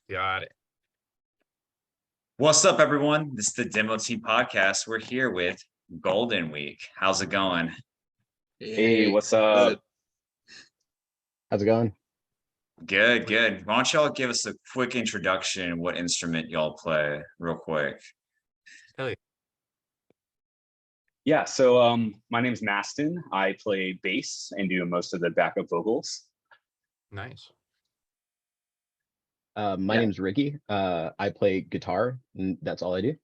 Got it. What's up, everyone? This is the Demo Team Podcast. We're here with Golden Week. How's it going? Hey, what's up? How's it going? Good, good. Why don't y'all give us a quick introduction, what instrument y'all play, real quick? Hell yeah. Yeah, so my name's Maston. I play bass and do most of the backup vocals. Nice. My Yeah. name's Ricky. I play guitar, and that's all I do.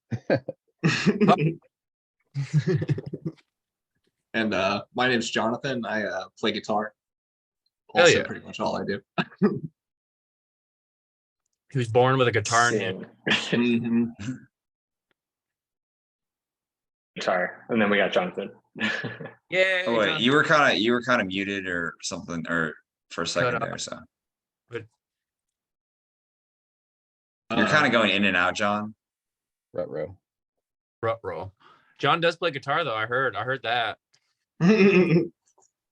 And my name's Jonathan. I play guitar. Hell Also, yeah. pretty much all I do. He was born with a guitar in hand. Mhm. Guitar, and then we got Jonathan. Yeah. Oh wait, you were kind of muted or something, or for a second there. So you're kind of going in and out, John. Ruh-roh. roll. John does play guitar though. I heard that.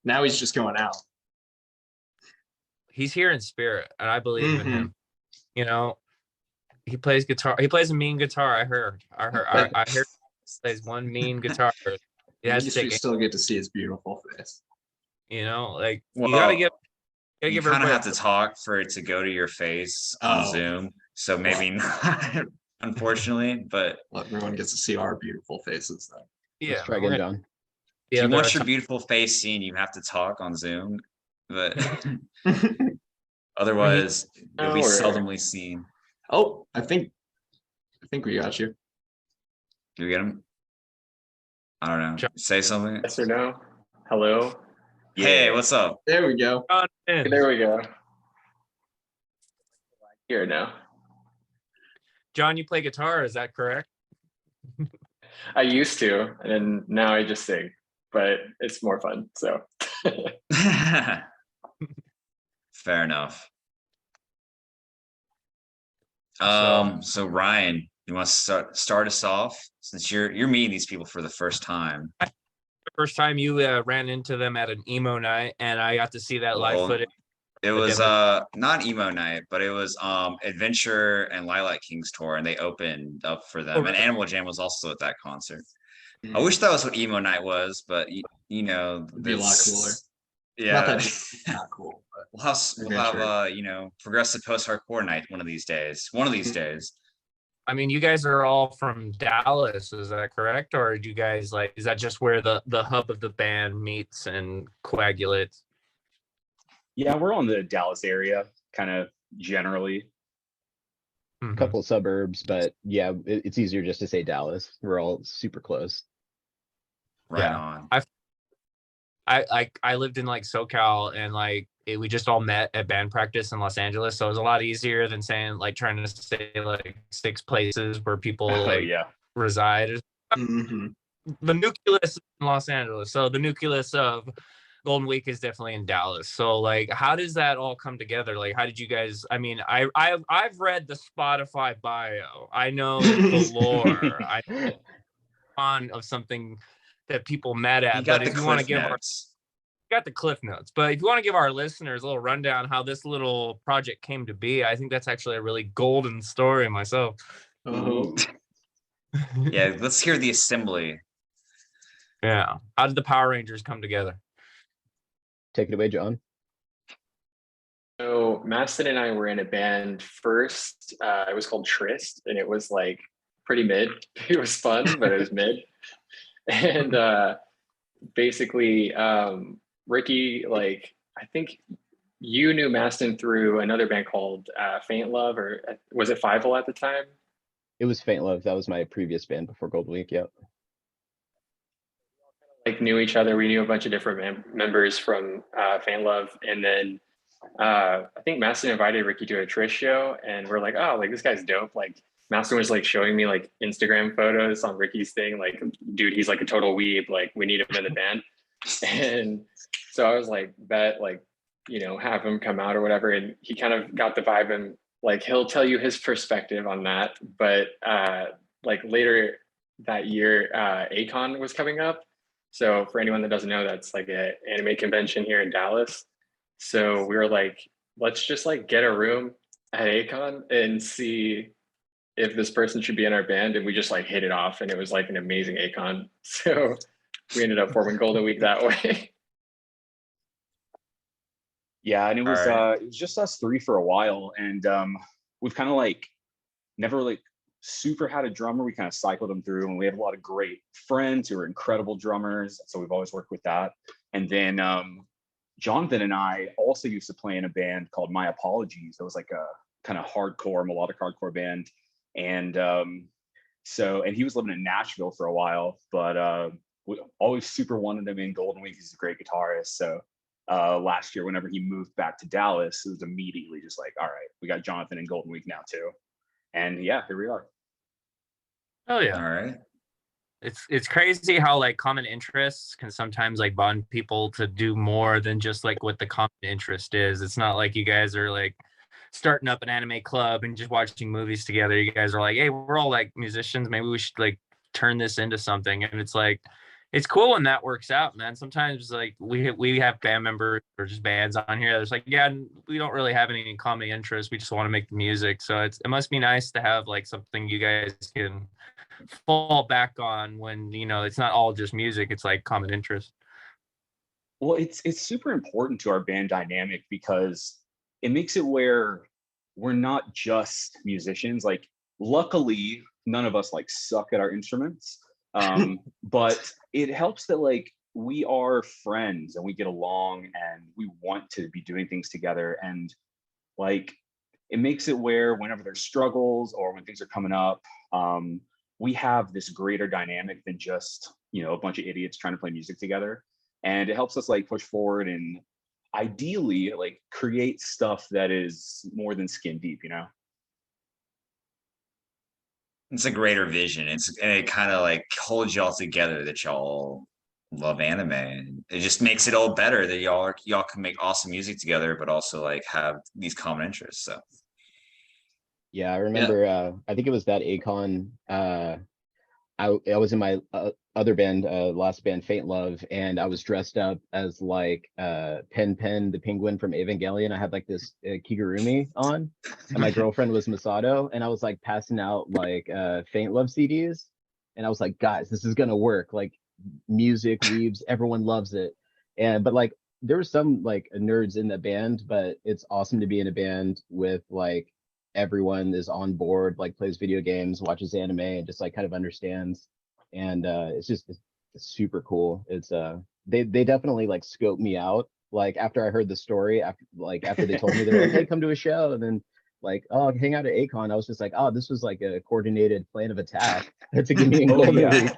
Now he's just going out. He's here in spirit, and I believe in him. You know, he plays guitar. He plays a mean guitar. I heard. I hear he plays one mean guitar. Yeah, Yeah, you still get to see his beautiful face. you know, like Well, you gotta give you kind of everybody- have to talk for it to go to your face on Oh. Zoom. So maybe not, unfortunately. But Well, everyone gets to see our beautiful faces then. Yeah, Let's try we're again, gonna- John. if yeah, you there want are your some- beautiful face seen, you have to talk on Zoom. But otherwise, you'll be Or- seldomly seen. Oh, I think we got you. Do you get him? I don't know. Sure. Say something. Yes or no? Hello? Hey, Yeah. what's up? There we go. John in. There we go. Here now. John, you play guitar, is that correct? I used to, and then now I just sing, but it's more fun. So Fair enough. So- So Ryan, you want to start us off since you're meeting these people for the first time. The first time you ran into them at an emo night, and I got to see that live Well, footage. It The was demo- not emo night, but it was Adventure and Lilac Kings tour, and they opened up for them. Oh, And really? Animal Jam was also at that concert. I wish that was what emo night was, but you know, It'd be a lot this- cooler. Yeah, Not that it's not cool, but we'll have progressive post-hardcore night one of these days. One of these days. I mean, you guys are all from Dallas, is that correct? Or do you guys is that just where the hub of the band meets and coagulates? yeah, we're on the Dallas area, kind of generally. Mhm. A couple of suburbs, but yeah, it's easier just to say Dallas. We're all super close. Right Yeah. on. I lived in SoCal, and we just all met at band practice in Los Angeles, so it was a lot easier than saying trying to say 6 places where people Oh yeah. reside. Mhm. The nucleus is in Los Angeles, so the nucleus of Golden Week is definitely in Dallas. So how does that all come together? How did you guys? I mean, I've read the Spotify bio. I know the lore. I know on of something that people met at. You got But the if you want to cliff give notes. got the cliff notes, but if you want to give our listeners a little rundown how this little project came to be, I think that's actually a really golden story myself. Oh, Yeah, let's hear the assembly. Yeah. How did the Power Rangers come together? Take it away, John. So Maston and I were in a band first. It was called Trist, and it was pretty mid. It was fun, but it was mid. And basically, Ricky, I think you knew Maston through another band called Faint Love, or was it Fievel at the time? It was Faint Love. That was my previous band before Golden Week. Yep. Knew each other. We knew a bunch of different members from Faint Love, and then I think Maston invited Ricky to a Trish show, and we're like, oh, this guy's dope. Maston was showing me Instagram photos on Ricky's thing, dude, he's a total weeb. We need him in the band. And so I was bet have him come out or whatever. And he kind of got the vibe, and he'll tell you his perspective on that. But later that year, Akon was coming up. So for anyone that doesn't know, that's an anime convention here in Dallas. So we were let's just get a room, at Acon and see if this person should be in our band, and we just like hit it off, and it was like an amazing Acon. So we ended up forming Golden Week that way. Yeah, and All right. it was just us three for a while, and we've kind of like never like super had a drummer. We kind of cycled them through, and we have a lot of great friends who are incredible drummers, so we've always worked with that. And then Jonathan and I also used to play in a band called My Apologies. It was like a kind of hardcore, melodic hardcore band, and and he was living in Nashville for a while, but we always super wanted him in Golden Week. He's a great guitarist, so last year, whenever he moved back to Dallas, it was immediately just like, all right, we got Jonathan in Golden Week now too. And yeah, here we are. Oh yeah. All right. It's crazy how like common interests can sometimes like bond people to do more than just like what the common interest is. It's not like you guys are like starting up an anime club and just watching movies together. You guys are like, hey, we're all like musicians. Maybe we should like turn this into something. And it's like, it's cool when that works out, man. Sometimes like we have band members or just bands on here that's like, yeah, we don't really have any common interests. We just want to make the music. So it must be nice to have like something you guys can fall back on when, you know, it's not all just music. It's like common interest. Well, it's super important to our band dynamic because it makes it where we're not just musicians. Like, luckily, none of us like suck at our instruments. But it helps that like we are friends and we get along and we want to be doing things together. And like, it makes it where whenever there's struggles or when things are coming up, we have this greater dynamic than just, you know, a bunch of idiots trying to play music together. And it helps us like push forward and ideally like create stuff that is more than skin deep, you know? It's a greater vision. And it kind of like holds y'all together that y'all love anime. And it just makes it all better that y'all can make awesome music together, but also like have these common interests. So Yeah, I remember. I think it was that Akon. I was in my other band, last band, Faint Love, and I was dressed up as like Pen Pen, the penguin from Evangelion. I had like this Kigurumi on, and my girlfriend was Masato, and I was like passing out like Faint Love CDs, and I was like, guys, this is gonna work. Like, music weaves, everyone loves it, but like there were some like nerds in the band, but it's awesome to be in a band with like everyone is on board, like plays video games, watches anime, and just like kind of understands. And it's super cool. It's they definitely like scoped me out. Like after I heard the story, after they told me, they're like, hey, come to a show, and then like, oh, hang out at Acon. I was just like, oh, this was like a coordinated plan of attack to get me in Golden Week.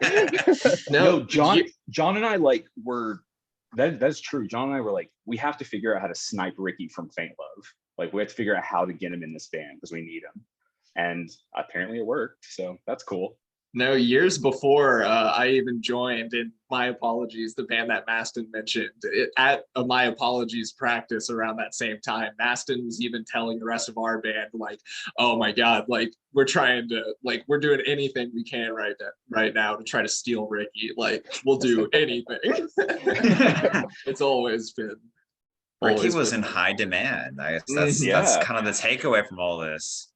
No, John and I like were that's true. John and I were like, we have to figure out how to snipe Ricky from Faint Love. Like, we have to figure out how to get him in this band because we need him. And apparently it worked. So that's cool. No, years before I even joined, in My Apologies, the band that Maston mentioned, at a My Apologies practice around that same time, Maston was even telling the rest of our band, like, oh my God, like, we're trying to, like, we're doing anything we can right now to try to steal Ricky. Like, we'll do anything. It's always been. Ricky was in high demand. I guess that's kind of the takeaway from all this.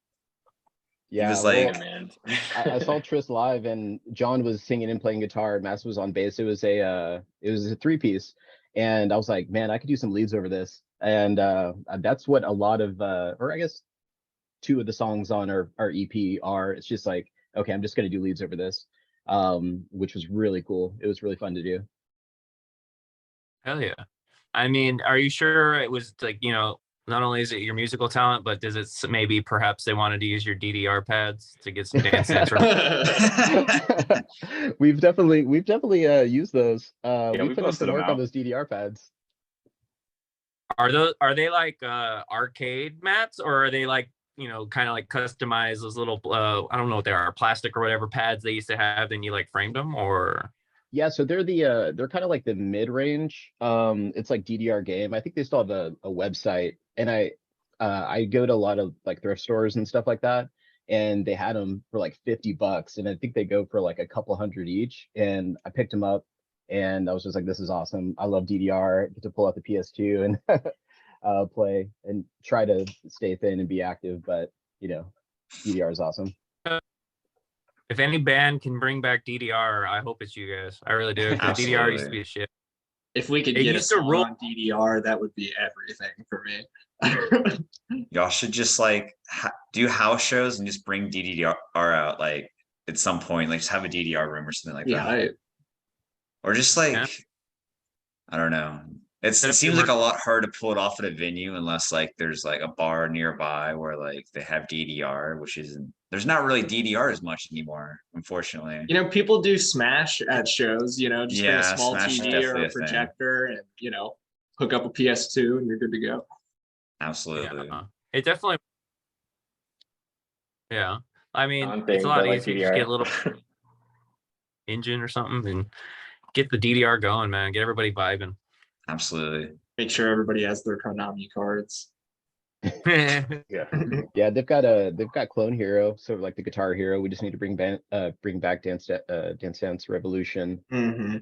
Yeah, he was like, man. I saw Tris live, and John was singing and playing guitar. Mass was on bass. It was a 3-piece, and I was like, man, I could do some leads over this. And that's what a lot of, or I guess 2 of the songs on our EP are. It's just like, okay, I'm just gonna do leads over this, which was really cool. It was really fun to do. Hell yeah. I mean, are you sure it was like, you know, not only is it your musical talent, but does it maybe perhaps they wanted to use your DDR pads to get some dance dance? We've definitely used those. Yeah, we we put in some busted 'em work on out. those DDR pads. Are they like arcade mats, or are they like, you know, kind of like customized those little I don't know what they are, plastic or whatever pads they used to have, then you like framed them? Or Yeah, so they're kind of like the mid-range. It's like DDR game. I think they still have a website, and I go to a lot of like thrift stores and stuff like that, and they had them for like $50, and I think they go for like a couple hundred each. And I picked them up, and I was just like, this is awesome. I love DDR. Get to pull out the PS2, and play and try to stay thin and be active. But DDR is awesome. If any band can bring back DDR, I hope it's you guys. I really do. 'Cause DDR used to be a shit. If we could It get a used to song roll- on DDR, that would be everything for me. Y'all should just like do house shows and just bring DDR out like at some point, like just have a DDR room or something like Yeah, that. Or just like, Yeah. I don't know. It Instead of seems like a humor- lot hard to pull it off at a venue unless like there's like a bar nearby where like they have DDR, which isn't, there's not really DDR as much anymore, unfortunately. People do Smash at shows, just bring a Yeah, small Smash is TV or definitely a a thing. projector and, hook up a PS2 and you're good to go. Absolutely. Yeah. It definitely. Yeah. I mean, Non-thing, it's a lot but, like, easier to just get a little DDR. engine or something and get the DDR going, man. Get everybody vibing. Absolutely. Make sure everybody has their Konami cards. Yeah. Yeah, they've got Clone Hero, sort of like the Guitar Hero. We just need to bring back Dance Dance Revolution. Mm-hmm.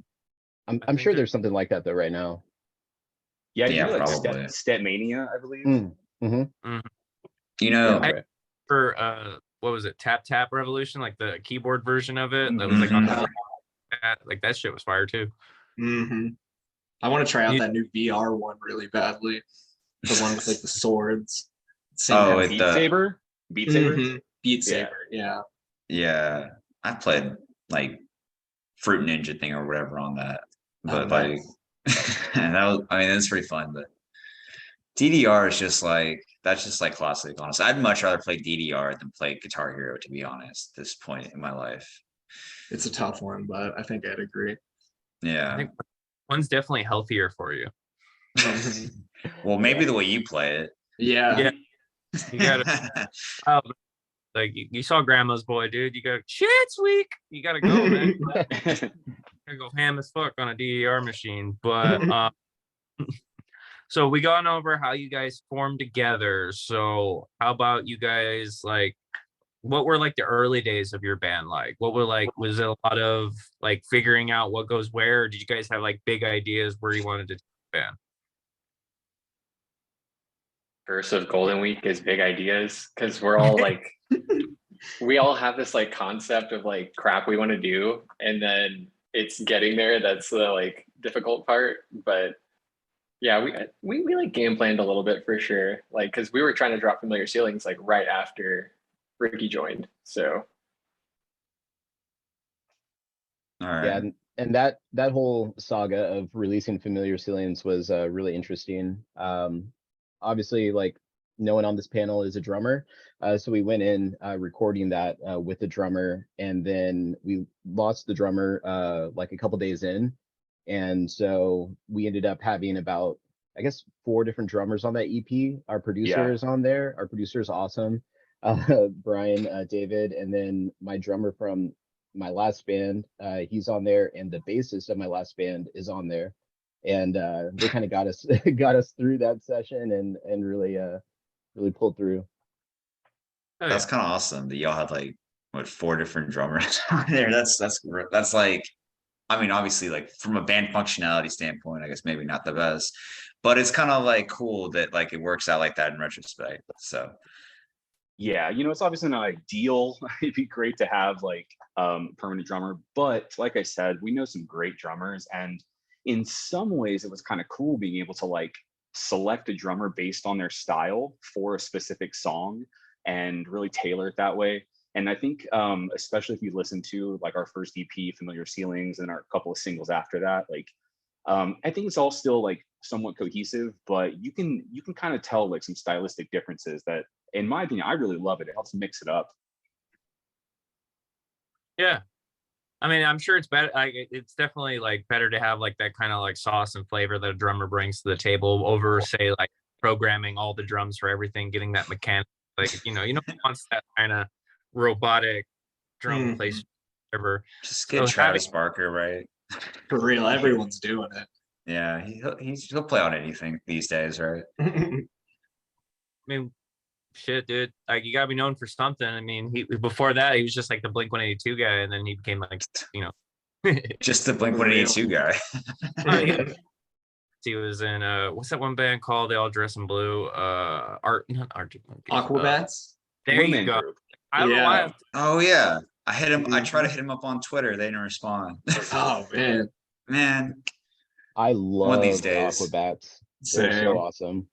I'm think sure that- there's something like that though right now. Yeah, Yeah, like probably. Stepmania, I believe. Mm-hmm. You know, That's right. For what was it? Tap Tap Revolution, like the keyboard version of it. That was like on Mhm. like that shit was fire too. Mm-hmm. I want to try out You- that new VR one really badly. The one with like the swords. Oh, Beat Saber. Beat Saber. Mhm. Beat Yeah. Saber, yeah. yeah, I played like Fruit Ninja thing or whatever on that, but like, nice. and that was, I mean, it's pretty fun. But DDR is just like that's just like classic. Honestly, I'd much rather play DDR than play Guitar Hero. To be honest, at this point in my life, It's a tough one, but I think I'd agree. yeah. I think one's definitely healthier for you. Mhm. Well, maybe the way you play it. Yeah. Yeah. You gotta like you saw Grandma's Boy, dude. You got shit's weak. You gotta go, man. You gotta go ham as fuck on a DDR machine. But so we gone over how you guys formed together. So how about you guys like what were like the early days of your band like? What were like was it a lot of like figuring out what goes where? Or did you guys have like big ideas where you wanted to take the band? Curse of Golden Week is big ideas because we're all like we all have this like concept of like crap we want to do, and then it's getting there that's the like difficult part. But yeah, we like game planned a little bit for sure, like because we were trying to drop Familiar Ceilings like right after Ricky joined. So All right. Yeah, and that whole saga of releasing Familiar Ceilings was really interesting. Obviously, like no one on this panel is a drummer, so we went in recording that with the drummer, and then we lost the drummer like a couple days in, and so we ended up having about I guess 4 different drummers on that EP. Our producer is on there. Our producer is awesome, Brian, David, and then my drummer from my last band, he's on there, and the bassist of my last band is on there, and they kind of got us through that session and really pulled through. Oh, That's yeah. kind of awesome that y'all had like what 4 different drummers on there. That's like, I mean, obviously, like from a band functionality standpoint, I guess maybe not the best, but it's kind of like cool that like it works out like that in retrospect. So Yeah, it's obviously not ideal. It'd be great to have like permanent drummer, but like I said, we know some great drummers, and in some ways it was kind of cool being able to like select a drummer based on their style for a specific song and really tailor it that way. And I think especially if you listen to like our first EP, Familiar Ceilings, and our couple of singles after that, like I think it's all still like somewhat cohesive, but you can kind of tell like some stylistic differences that, in my opinion, I really love it. It helps mix it up. Yeah. I mean, I'm sure it's better. Like, it's definitely like better to have like that kind of like sauce and flavor that a drummer brings to the table over, say, like programming all the drums for everything, getting that mechanic. Like, you know, wants that kind of robotic drum place. Whatever. just get So Travis Barker, right? For real, everyone's doing it. Yeah, he'll play on anything these days, right? I mean, shit, dude. Like, you gotta be known for something. I mean, before that he was just like the Blink 182 guy, and then he became like, Just the Blink 182 guy. Yeah. He was in what's that one band called? They all dress in blue. Not Arctic Monkeys. Aquabats. There One you man go. group. I don't know why. Yeah. Oh yeah. I hit him. I tried to Mhm. hit him up on Twitter. They didn't respond. Oh man. Man, I one of these love the days. Aquabats. They're Same. so awesome.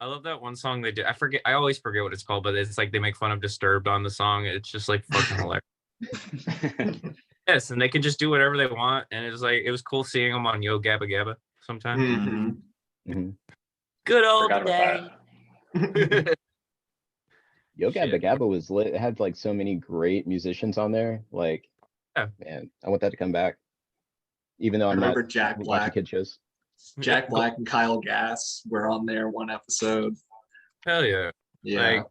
I love that one song they did. I always forget what it's called, but it's like they make fun of Disturbed on the song. It's just like fucking hilarious. Yes, and they can just do whatever they want, and it was cool seeing them on Yo Gabba Gabba sometimes. Mhm. Mhm. Good old Forgot about day. Yo Shit. Gabba Gabba was lit. It had like so many great musicians on there. Like, Yeah. man, I want that to come back. Even though I I'm not remember Jack watching Black. kid shows. Jack Black and Kyle Gass were on there one episode. Hell yeah. Yeah. Like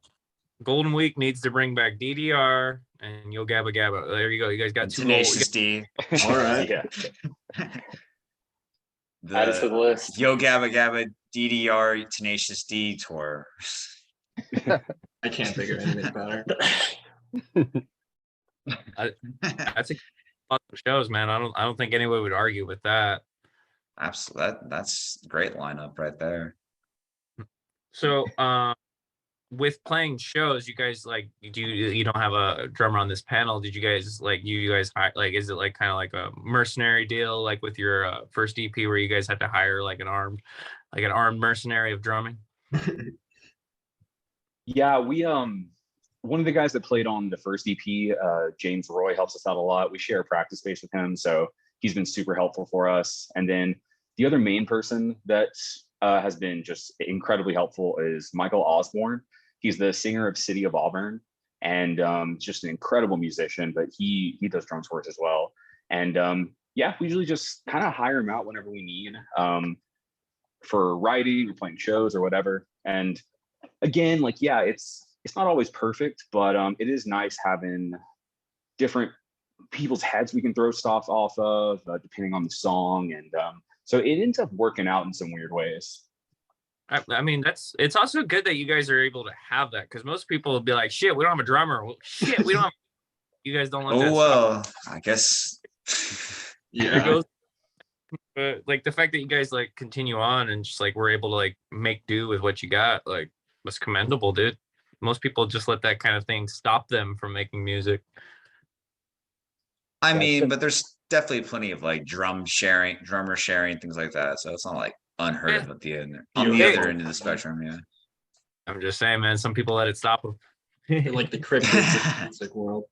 Golden Week needs to bring back DDR and Yo Gabba Gabba. There you go. You guys got two Tenacious D. All right. Yeah. Add it to the list. Yo Gabba Gabba DDR Tenacious D tour. I can't think of anything better. That's a awesome shows, man. I don't think anyone would argue with that. Absolutely, that's a great lineup right there. So, with playing shows, you guys like you don't have a drummer on this panel? Did you guys like you guys like is it like kind of like a mercenary deal like with your first EP where you guys had to hire like an armed mercenary of drumming? Yeah, we one of the guys that played on the first EP, James Roy, helps us out a lot. We share a practice space with him, so he's been super helpful for us. And then the other main person that has been just incredibly helpful is Michael Osborne. He's the singer of City of Auburn, and just an incredible musician. But he does drums for us as well. And yeah, we usually just kind of hire him out whenever we need for writing or playing shows or whatever. And again, like, yeah, it's not always perfect, but it is nice having different people's heads we can throw stuff off of, depending on the song. And so it ends up working out in some weird ways. I mean, it's also good that you guys are able to have that, because most people will be like, shit, we don't have a drummer. Well, shit, we don't have you guys don't let that Oh well, I guess. There Yeah. goes. But like the fact that you guys like continue on and just like we're able to like make do with what you got, like, was commendable, dude. Most people just let that kind of thing stop them from making music. I Yeah, mean, so- but there's definitely plenty of like drummer sharing, things like that. So it's not like unheard of at the end. On the Yeah. other end of the spectrum, yeah. I'm just saying, man, some people let it stop them. Like the cryptids of the music world.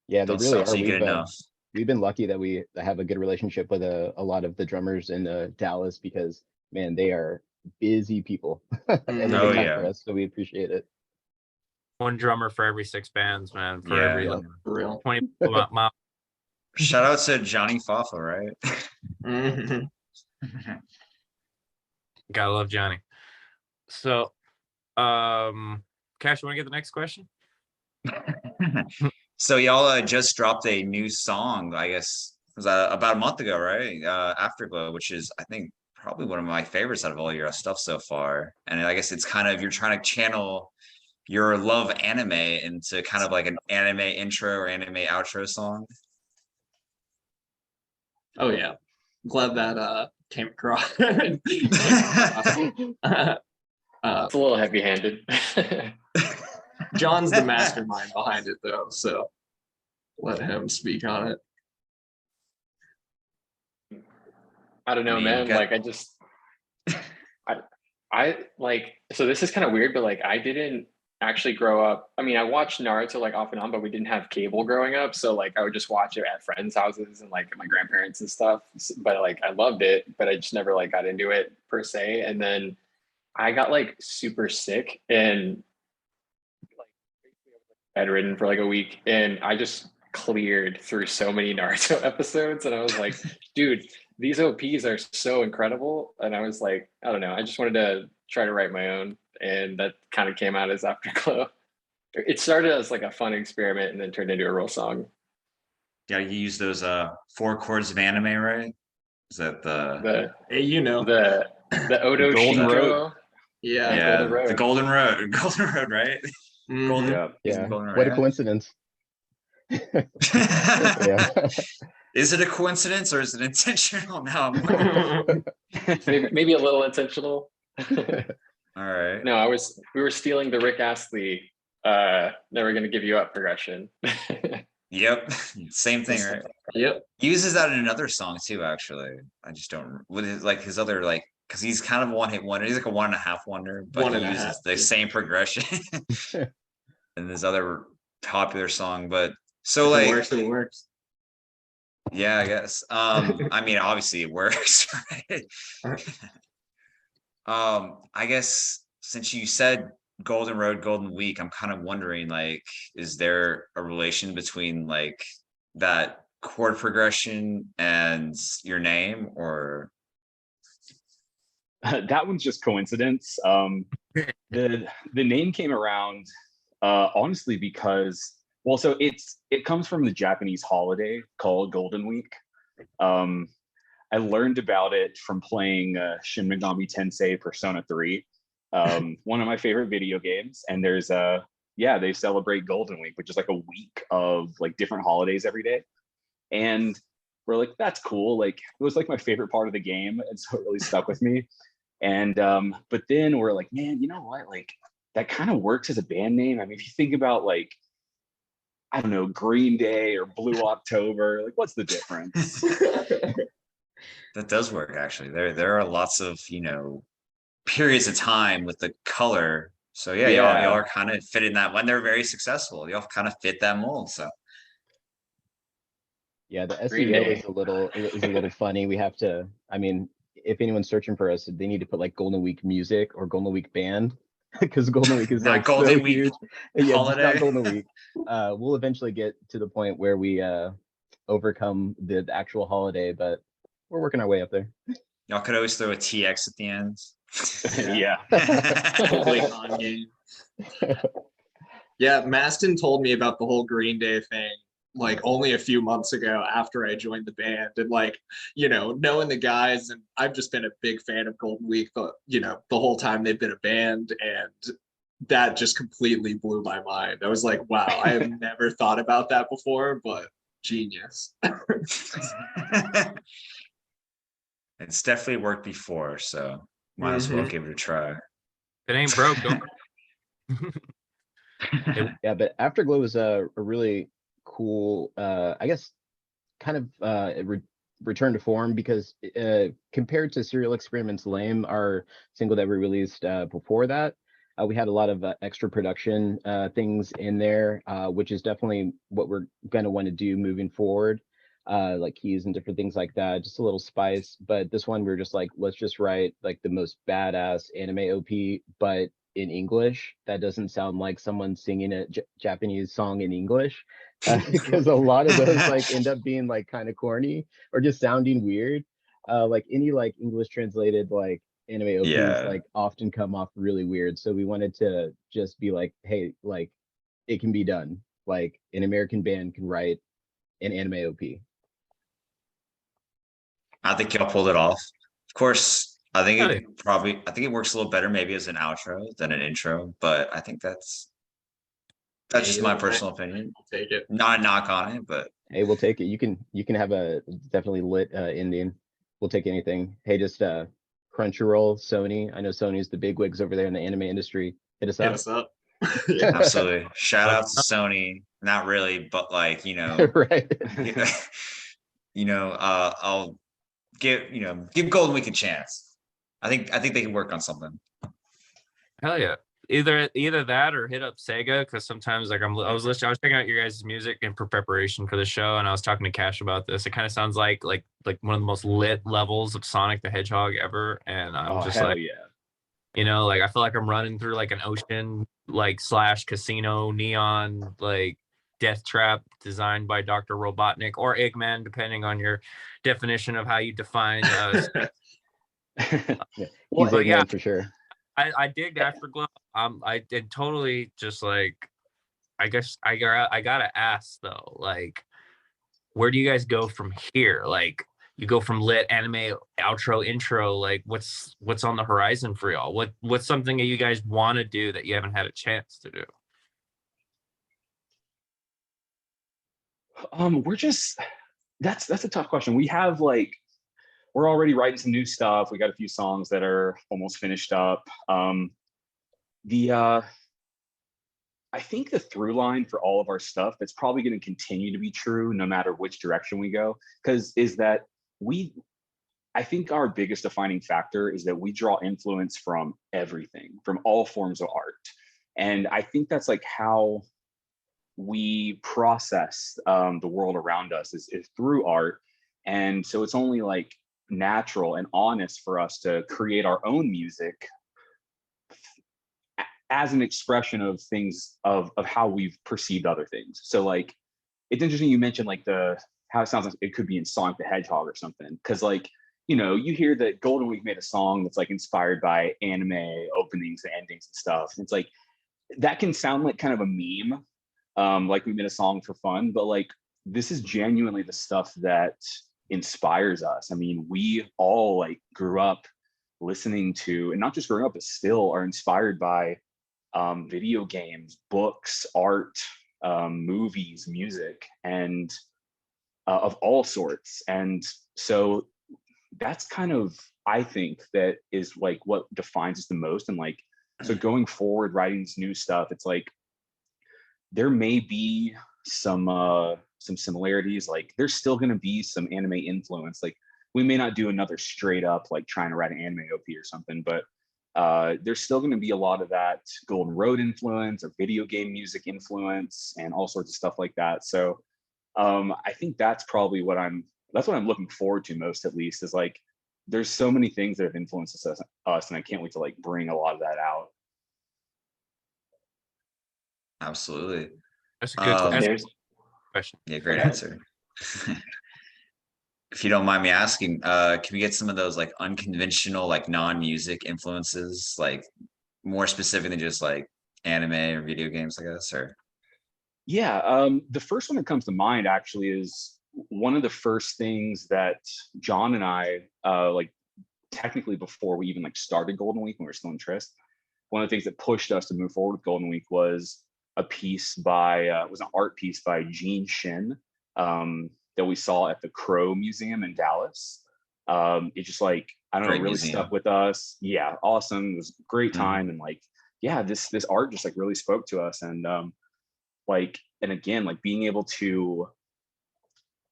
Yeah, they Don't really stop till are. you get enough. We've been lucky that we have a good relationship with a lot of the drummers in Dallas, because man, they are busy people. And they Oh, make time yeah. for us, so we appreciate it. One drummer for every 6 bands, man. For Yeah. every Yeah. For real. 20 mile. Shout out to Johnny Fafa, right? Mhm. Gotta love Johnny. So, Cash, you want to get the next question? So y'all just dropped a new song, I guess it was about a month ago, right? Afterglow, which is I think probably one of my favorites out of all your stuff so far. And I guess it's kind of you're trying to channel your love anime into kind of like an anime intro or anime outro song. Oh yeah. Glad that came across. It's a little heavy-handed. John's the mastermind behind it though, so let him speak on it. I don't know, I mean, man. got- Like I like, so this is kind of weird, but like I didn't actually grow up. I mean, I watched Naruto like off and on, but we didn't have cable growing up. So like I would just watch it at friends' houses and like my grandparents and stuff. But like I loved it, but I just never like got into it per se. And then I got like super sick and like bedridden for like a week, and I just cleared through so many Naruto episodes, and I was like, dude, these OPs are so incredible. And I was like, I don't know, I just wanted to try to write my own, and that kind of came out as Afterglow. It started as like a fun experiment and then turned into a real song. Yeah, you use those 4 chords of anime, right? Is that The Hey, you know. the Odo Golden Shinko. Road. Yeah. yeah, Golden Road. the Golden Road, Golden Road, right? Mhm. Golden, Yeah. Yeah, Golden Road, what a yeah. coincidence. yeah. Yeah. Is it a coincidence or is it intentional? Now I'm wondering. Maybe a little intentional. All right. No, we were stealing the Rick Astley never gonna give you up progression. Yep. Same thing, right? Yep. He uses that in another song too, actually. I just don't what is like his other like because he's kind of a one-hit wonder. He's like a 1.5 wonder, but One he and a uses half, the yeah. same progression in this other popular song. But so If it like works, it works. yeah, I guess. I mean, obviously it works, right? I guess since you said Golden Road, Golden Week, I'm kind of wondering, like, is there a relation between like that chord progression and your name, or That one's just coincidence. The name came around honestly because so it comes from the Japanese holiday called Golden Week. I learned about it from playing Shin Megami Tensei Persona 3, one of my favorite video games. And there's they celebrate Golden Week, which is like a week of like different holidays every day. And we're like, that's cool. Like it was like my favorite part of the game, and so it really stuck with me. And but then we're like, man, you know what? Like that kind of works as a band name. I mean, if you think about like, I don't know, Green Day or Blue October, like what's the difference? that does work actually. There are lots of, periods of time with the color. So yeah, y'all are kind of fitting that when they're very successful. Y'all kind of fit that mold. So Yeah, the Green SEO Day. is a little funny. We have to, I mean, if anyone's searching for us, they need to put like Golden Week music or Golden Week band because Golden Week is not like Golden so Week huge. Yeah, just holiday. not Golden Week. We'll eventually get to the point where we overcome the actual holiday, but we're working our way up there. Y'all could always throw a TX at the end. Yeah. Totally on game. Yeah, Maston told me about the whole Green Day thing like only a few months ago after I joined the band. And like, knowing the guys, and I've just been a big fan of Golden Week, the whole time they've been a band, and that just completely blew my mind. I was like, wow, I have never thought about that before, but genius. It's definitely worked before, so might as well give it a try. If it ain't broke, don't. Yeah, but Afterglow was a really cool, I guess, kind of return to form because compared to Serial Experiments Lame, our single that we released before that, we had a lot of extra production things in there, which is definitely what we're going to want to do moving forward, like keys and different things like that, just a little spice. But this one, we were just like, let's just write like the most badass anime OP, but in English that doesn't sound like someone singing a Japanese song in English, because a lot of those like end up being like kind of corny or just sounding weird. Like any like English translated like anime OPs like often come off really weird. So we wanted to just be like, hey, like it can be done. Like an American band can write an anime OP. I think y'all pulled it off. Of course, I think Really? I think it works a little better maybe as an outro than an intro, but I think that's just my personal opinion. I'll take it. Not a knock on it, but Hey, we'll take it. You can have a definitely lit ending. We'll take anything. Hey, just Crunchyroll, Sony. I know Sony's the big wigs over there in the anime industry. Hit us Hit up. us up. absolutely. Shout out to Sony. Not really, but like, Right. I'll give Golden Week a chance. I think they can work on something. Hell yeah. Either that or hit up Sega, because sometimes like I was checking out your guys' music in preparation for the show, and I was talking to Cash about this. It kind of sounds like one of the most lit levels of Sonic the Hedgehog ever, and I'm just hell like, yeah. like I feel like I'm running through like an ocean like / casino neon like death trap designed by Dr. Robotnik or Eggman, depending on your definition of how you define. Yeah, Well, he's but yeah, Eggman for sure. I dig Afterglow. I did totally just like, I guess I gotta ask though, like, where do you guys go from here? Like, you go from lit anime outro intro, like what's on the horizon for y'all? What's something that you guys want to do that you haven't had a chance to do? We're just That's a tough question. We have like, we're already writing some new stuff. We got a few songs that are almost finished up. I think the through line for all of our stuff that's probably going to continue to be true no matter which direction we go, because is that I think our biggest defining factor is that we draw influence from everything, from all forms of art. And I think that's like how we process the world around us is through art. And so it's only like natural and honest for us to create our own music as an expression of things of how we've perceived other things. So like, it's interesting you mentioned like how it sounds like it could be in Sonic the Hedgehog or something. Cause like, you know, you hear that Golden Week made a song that's like inspired by anime openings and endings and stuff. And it's like, that can sound like kind of a meme. Like we made a song for fun, but like, this is genuinely the stuff that inspires us. I mean, we all like grew up listening to, and not just growing up, but still are inspired by video games, books, art, movies, music, and of all sorts. And so that's kind of, I think, that is like what defines us the most. And like, so going forward, writing this new stuff, it's like there may be some similarities. Like there's still going to be some anime influence. Like we may not do another straight up like trying to write an anime OP or something, but there's still going to be a lot of that Golden Road influence or video game music influence and all sorts of stuff like that. So I think that's probably what I'm looking forward to most, at least, is like there's so many things that have influenced us, and I can't wait to like bring a lot of that out. Absolutely. That's a good question. Yeah, great answer. If you don't mind me asking, can we get some of those like unconventional, like non-music influences, like more specific than just like anime or video games, I guess? Or yeah, the first one that comes to mind actually is one of the first things that John and I like technically before we even like started Golden Week when we were still in Trist. One of the things that pushed us to move forward with Golden Week was a piece was an art piece by Gene Shin. That we saw at the Crow Museum in Dallas. It just like, I don't know, really stuck with us. Yeah, awesome. It was a great time. And like, yeah, this art just like really spoke to us. And like, and again, like being able to,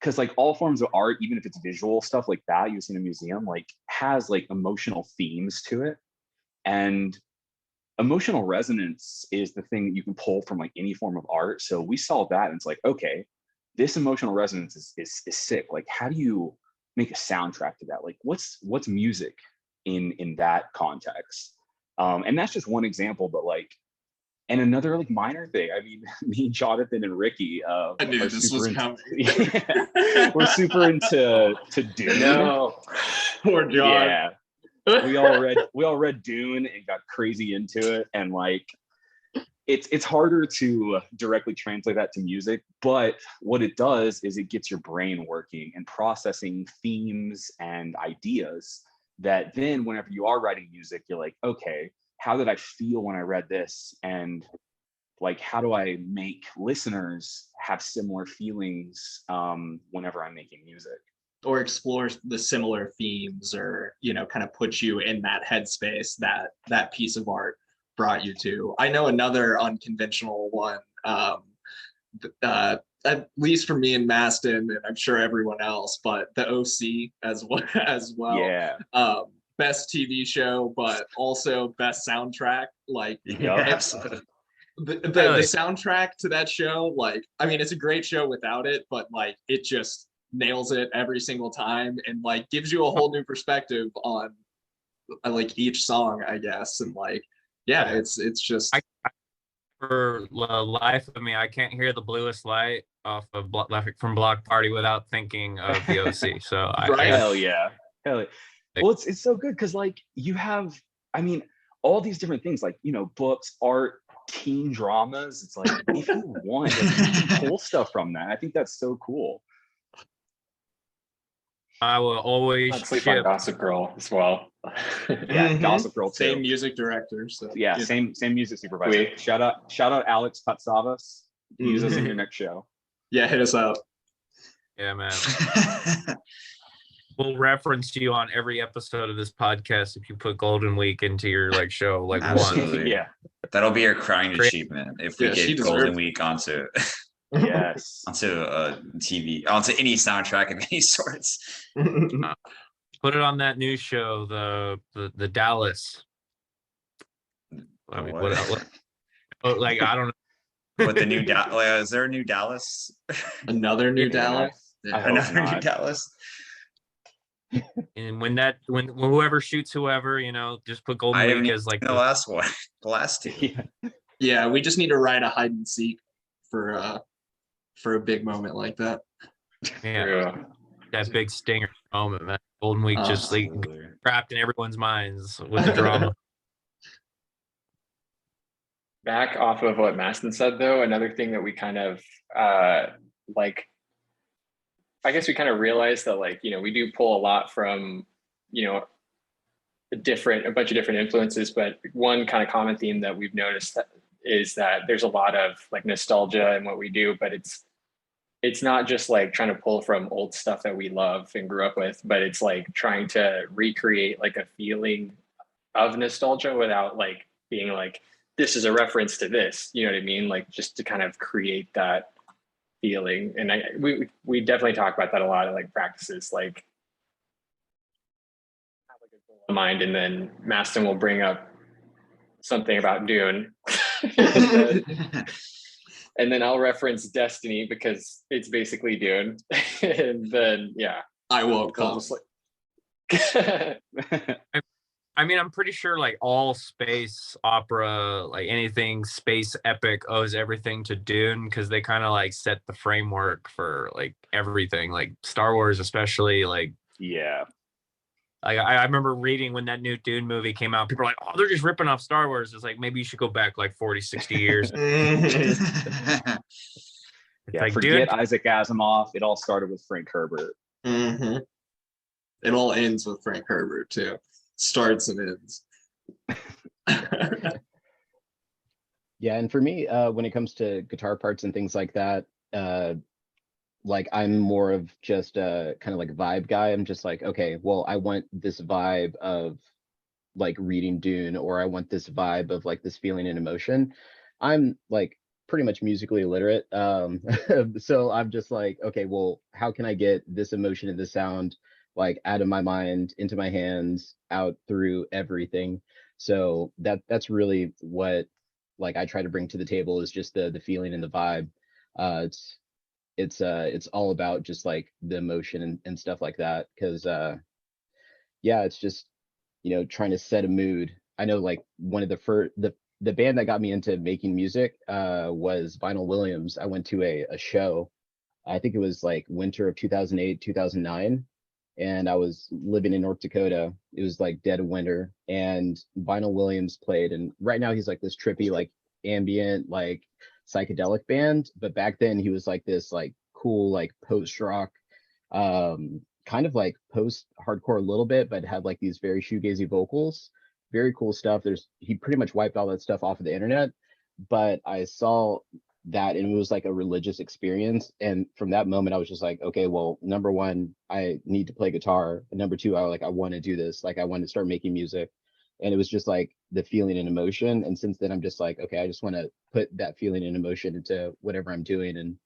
because like all forms of art, even if it's visual stuff like that you see in a museum, like has like emotional themes to it. And emotional resonance is the thing that you can pull from like any form of art. So we saw that and it's like, okay, this emotional resonance is sick. Like, how do you make a soundtrack to that? Like, what's music in that context? And that's just one example, but like, and another like minor thing. I mean, me, Jonathan, and Ricky, I knew this was coming. We're super into Dune. No, poor John. Yeah, we all read Dune and got crazy into it, and like. It's harder to directly translate that to music, but what it does is it gets your brain working and processing themes and ideas that then whenever you are writing music, you're like, okay, how did I feel when I read this? And like, how do I make listeners have similar feelings whenever I'm making music? Or explore the similar themes, or, you know, kind of put you in that headspace that piece of art brought you to. I know another unconventional one, at least for me and Maston, and I'm sure everyone else, but the OC as well. Yeah. Best TV show, but also best soundtrack. Like, absolutely. The soundtrack to that show, like, I mean, it's a great show without it, but like it just nails it every single time and like gives you a whole new perspective on like each song, I guess. And like, yeah, it's just for the life of me, I can't hear The Bluest Light off of from Block Party without thinking of the OC. So hell yeah. Well, it's so good because like you have, I mean, all these different things, like, you know, books, art, teen dramas. It's like, if you want, like, you can pull stuff from that. I think that's so cool. I will always sleep on Gossip Girl as well. Yeah, Gossip Girl too. Same music director. So yeah, same music supervisor. Shout out Alex Patsavas. Use us in your next show. Yeah, hit us up. Yeah, man. We'll reference you on every episode of this podcast if you put Golden Week into your like show like once. Absolutely. Yeah. That'll be our crowning Great. achievement if we Yeah, she get Golden deserves it. Week onto Yes. onto TV, onto any soundtrack of any sorts. Put it on that new show, the Dallas. I mean, what like I don't know. With the new Dallas, is there a new Dallas? Another new Yeah. Dallas. I hope Another new not. Dallas. And when whoever shoots whoever, you know, just put Golden I haven't Week even as like seen the last one, the last two. Yeah. Yeah, we just need to write a hide and seek for a big moment like that. yeah, that big stinger moment, man. Golden Week just like Absolutely. trapped in everyone's minds with the drama. Back off of what Maston said, though, another thing that we kind of like, I guess we kind of realized that, like, you know, we do pull a lot from, you know, a bunch of different influences, but one kind of common theme that we've noticed is that there's a lot of like nostalgia in what we do, but it's not just like trying to pull from old stuff that we love and grew up with, but it's like trying to recreate like a feeling of nostalgia without like being like, this is a reference to this, you know what I mean? Like just to kind of create that feeling. And we definitely talk about that a lot of like practices, like have like a goal in mind, and then Maston will bring up something about Dune. And then I'll reference Destiny because it's basically Dune. And then yeah. I won't come. I mean, I'm pretty sure like all space opera, like anything space epic owes everything to Dune because they kind of like set the framework for like everything, like Star Wars, especially like. Yeah. I remember reading when that new Dune movie came out, people were like, oh, they're just ripping off Star Wars. It's like, maybe you should go back like 40, 60 years. Yeah, like, forget dude. Isaac Asimov. It all started with Frank Herbert. Mm-hmm. It all ends with Frank Herbert too. Starts and ends. Yeah, and for me, when it comes to guitar parts and things like that, like I'm more of just a kind of like vibe guy. I'm just like, okay, well, I want this vibe of like reading Dune, or I want this vibe of like this feeling and emotion. I'm like pretty much musically illiterate. So I'm just like, okay, well, how can I get this emotion and this sound like out of my mind, into my hands, out through everything? So that's really what like I try to bring to the table, is just the feeling and the vibe. It's all about just like the emotion and stuff like that, because yeah, it's just, you know, trying to set a mood. I know like one of the band that got me into making music was Vinyl Williams. I went to a show, I think it was like winter of 2008 2009, and I was living in North Dakota. It was like dead of winter, and Vinyl Williams played, and right now he's like this trippy like ambient like psychedelic band, but back then he was like this like cool like post rock, kind of like post hardcore a little bit, but had like these very shoegazy vocals. Very cool stuff. He pretty much wiped all that stuff off of the internet, but I saw that and it was like a religious experience, and from that moment I was just like, okay, well, number one, I need to play guitar, and number two, I want to do this, like I want to start making music. And it was just like the feeling and emotion, and since then I'm just like, okay, I just want to put that feeling and emotion into whatever I'm doing, and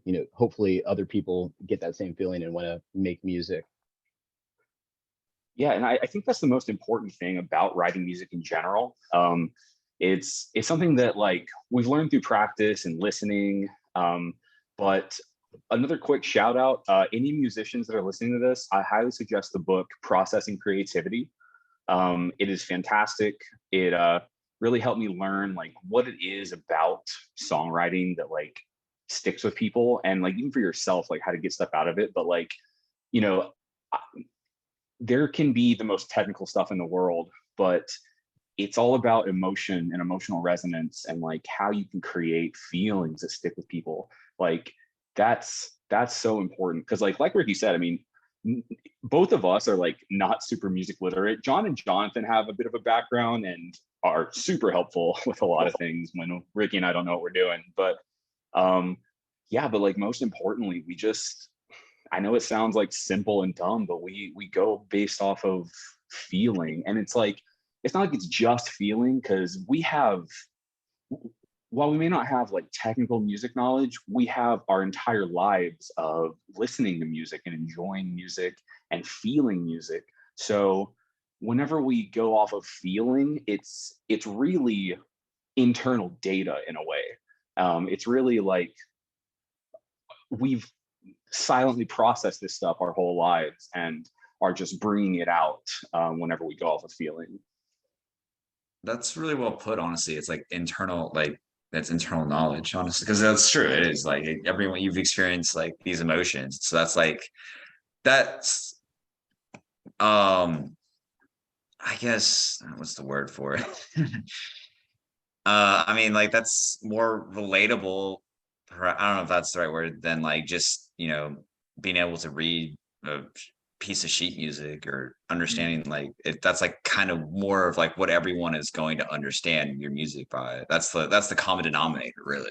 you know, hopefully other people get that same feeling and want to make music. Yeah, and I think that's the most important thing about writing music in general. It's something that like we've learned through practice and listening. But another quick shout out, any musicians that are listening to this, I highly suggest the book Processing Creativity. It is fantastic. It really helped me learn like what it is about songwriting that like sticks with people, and like even for yourself, like how to get stuff out of it. But like, you know, there can be the most technical stuff in the world, but it's all about emotion and emotional resonance, and like how you can create feelings that stick with people. Like that's so important, because like Ricky said, I mean, both of us are like not super music literate. John and Jonathan have a bit of a background and are super helpful with a lot of things when Ricky and I don't know what we're doing. But yeah, but like most importantly, we just I know it sounds like simple and dumb, but we go based off of feeling. And it's like, it's not like it's just feeling, because we have, while we may not have like technical music knowledge, we have our entire lives of listening to music and enjoying music and feeling music. So whenever we go off of feeling, it's really internal data in a way. It's really like we've silently processed this stuff our whole lives and are just bringing it out whenever we go off of feeling. That's really well put, honestly. It's like internal, like that's internal knowledge, honestly, because that's true. It is like everyone, you've experienced like these emotions, so that's like that's I guess what's the word for it? I mean, like that's more relatable. I don't know if that's the right word, than like just, you know, being able to read a piece of sheet music or understanding like if that's like kind of more of like what everyone is going to understand your music by. That's the common denominator, really.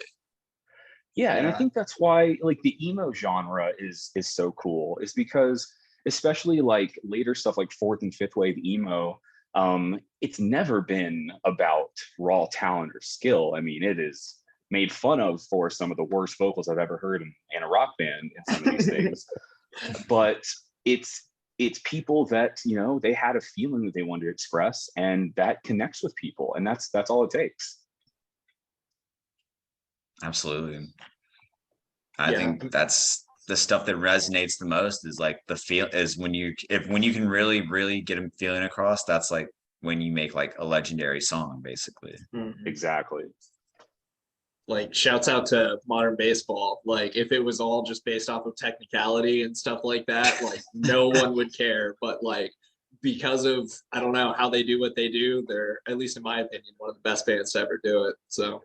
Yeah, and I Yeah. think that's why like the emo genre is so cool, is because especially like later stuff like fourth and fifth wave emo, it's never been about raw talent or skill. I mean, it is made fun of for some of the worst vocals I've ever heard in a rock band in some of these things. But it's people that, you know, they had a feeling that they wanted to express, and that connects with people, and that's all it takes. Absolutely. I Yeah. think that's the stuff that resonates the most, is like the feel, is when you can really get a feeling across, that's like when you make like a legendary song, basically. Mhm. Exactly. Like shouts out to modern baseball. Like if it was all just based off of technicality and stuff like that, like no one would care. But like because of, I don't know, how they do what they do, they're, at least in my opinion, one of the best bands to ever do it. So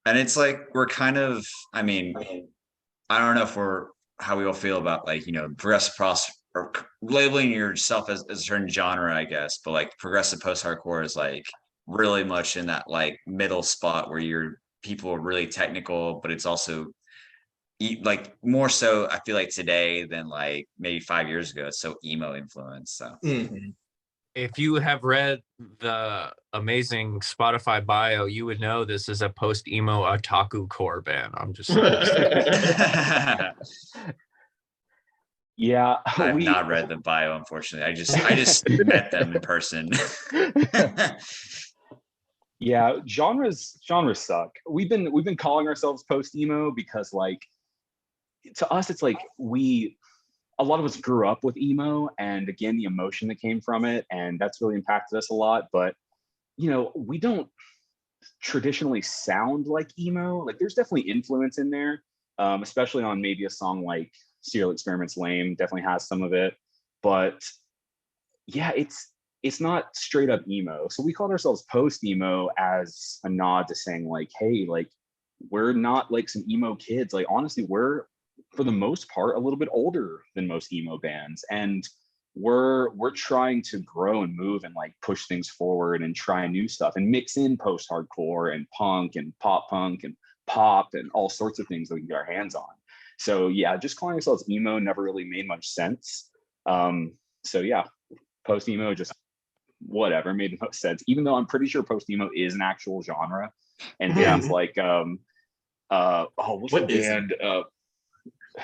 And it's like we're kind of, I mean, I don't know if we're how we all feel about like, you know, progressive or labeling yourself as a certain genre, I guess, but like progressive post-hardcore is like really much in that like middle spot where people are really technical, but it's also like more so, I feel like today than like maybe 5 years ago. It's so emo influenced. So mhm. If you have read the amazing Spotify bio, you would know this is a post emo otaku core band. I'm just saying. Yeah, I've not read the bio, unfortunately. I just met them in person. Yeah, genres suck. We've been calling ourselves post emo because like to us it's like a lot of us grew up with emo, and again the emotion that came from it, and that's really impacted us a lot. But you know, we don't traditionally sound like emo. Like there's definitely influence in there, especially on maybe a song like Serial Experiments Lame definitely has some of it. But yeah, it's not straight up emo. So we called ourselves post emo as a nod to saying like, hey, like we're not like some emo kids. Like honestly, we're for the most part a little bit older than most emo bands, and we're trying to grow and move and like push things forward and try new stuff and mix in post hardcore and punk and pop punk and pop and all sorts of things that we can get our hands on. So yeah, just calling ourselves emo never really made much sense. So yeah, post emo just whatever made the most sense, even though I'm pretty sure post emo is an actual genre, and bands like what's What the is band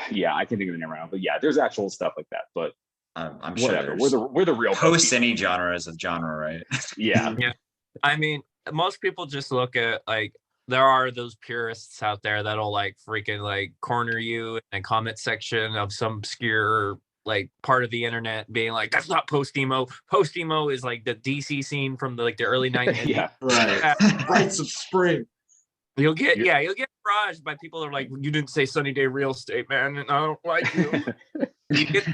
yeah, I can think of the name right now, but yeah, there's actual stuff like that. But I'm sure whatever, there's we're the real post emo. any genre as a genre, right? Yeah. Yeah. I mean, most people just look at like there are those purists out there that'll like freaking like corner you in a comment section of some obscure like part of the internet being like, that's not post emo. Post emo is like the DC scene from the like the early 90s. Yeah. Right. Rites of Spring. You'll get barraged by people that are like, you didn't say Sunny Day Real Estate, man, and I don't like you. You get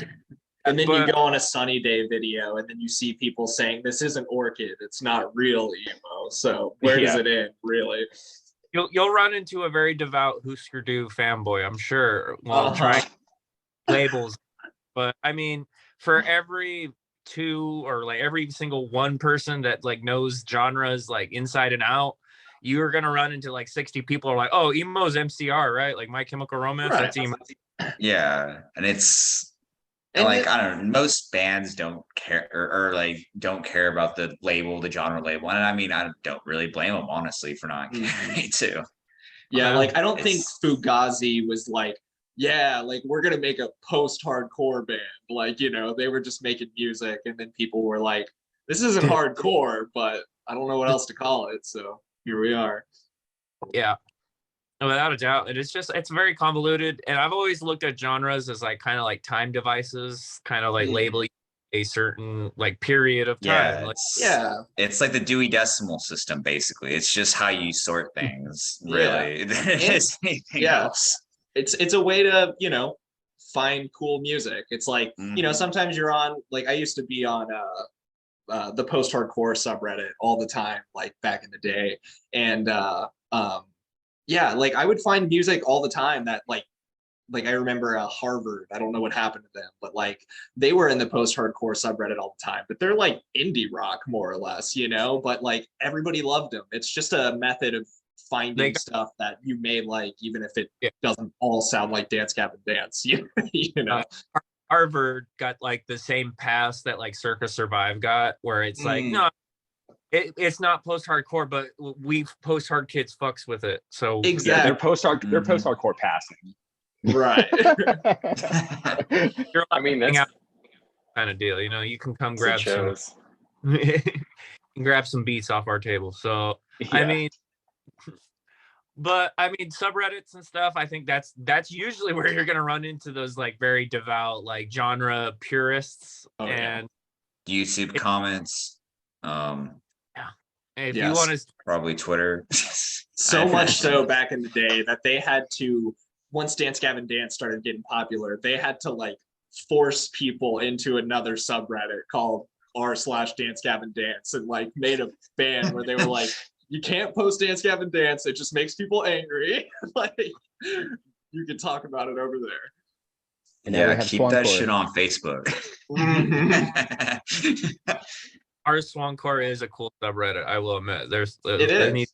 And then you but- go on a Sunny Day video, and then you see people saying, this isn't Orchid, it's not real emo. So where does Yeah. it end, really? You'll run into a very devout Husker Du fanboy, I'm sure, while trying labels. But I mean, for every two or like every single one person that like knows genres like inside and out, you're gonna run into like 60 people who are like, oh, emo's MCR, right? Like My Chemical Romance, Right. that's emo. Yeah, and it's and And like I don't know, most bands don't care or like don't care about the label, the genre label, and I mean I don't really blame them honestly for not caring too. yeah, like I don't think It's Fugazi was like, yeah, like we're gonna make a post-hardcore band. Like, you know, they were just making music, and then people were like, this isn't hardcore, but I don't know what else to call it. So here we are. Yeah. Without a doubt. It's very convoluted. And I've always looked at genres as like kind of like time devices, kind of like labeling a certain like period of time. yeah, Like, Yeah, it's like the Dewey Decimal System basically. It's just how you sort things, yeah, really. and There's anything yeah, else. it's a way to, you know, find cool music. It's like, you know, Mhm. sometimes you're on, like I used to be on the post-hardcore subreddit all the time, like back in the day. And yeah, like I would find music all the time that like I remember Harvard. I don't know what happened to them, but like they were in the post-hardcore subreddit all the time. But they're like indie rock more or less, you know. But like everybody loved them. It's just a method of they finding got, stuff that you may like, even if it yeah, doesn't all sound like Dance Gavin Dance. You know. uh, Harvard got like the same pass that like Circus Survive got, where it's like, Mm, no, it's not post-hardcore, but we post-hard kids fucks with it. So Yeah, exactly. they're post-hardcore passing. Right. you're I allowed mean, to hang that's out kind of deal. You know, you can come that's it grab some shows. grab some beats off our table. So I Yeah. mean, but I mean subreddits and stuff, I think that's usually where you're gonna run into those like very devout like genre purists. Oh yeah. And YouTube it, comments, yeah, if you want Yes. to, probably Twitter. I So much imagine. so back in the day that they had to, once Dance Gavin Dance started getting popular, they had to like force people into another subreddit called r/Dance Gavin Dance, and like made a ban where they were like, you can't post Dance Gavin Dance, it just makes people angry. Like you can talk about it over there. And now we Yeah, have keep that Swancore. shit on Facebook. our Swancore is a cool subreddit. I will admit, It it is.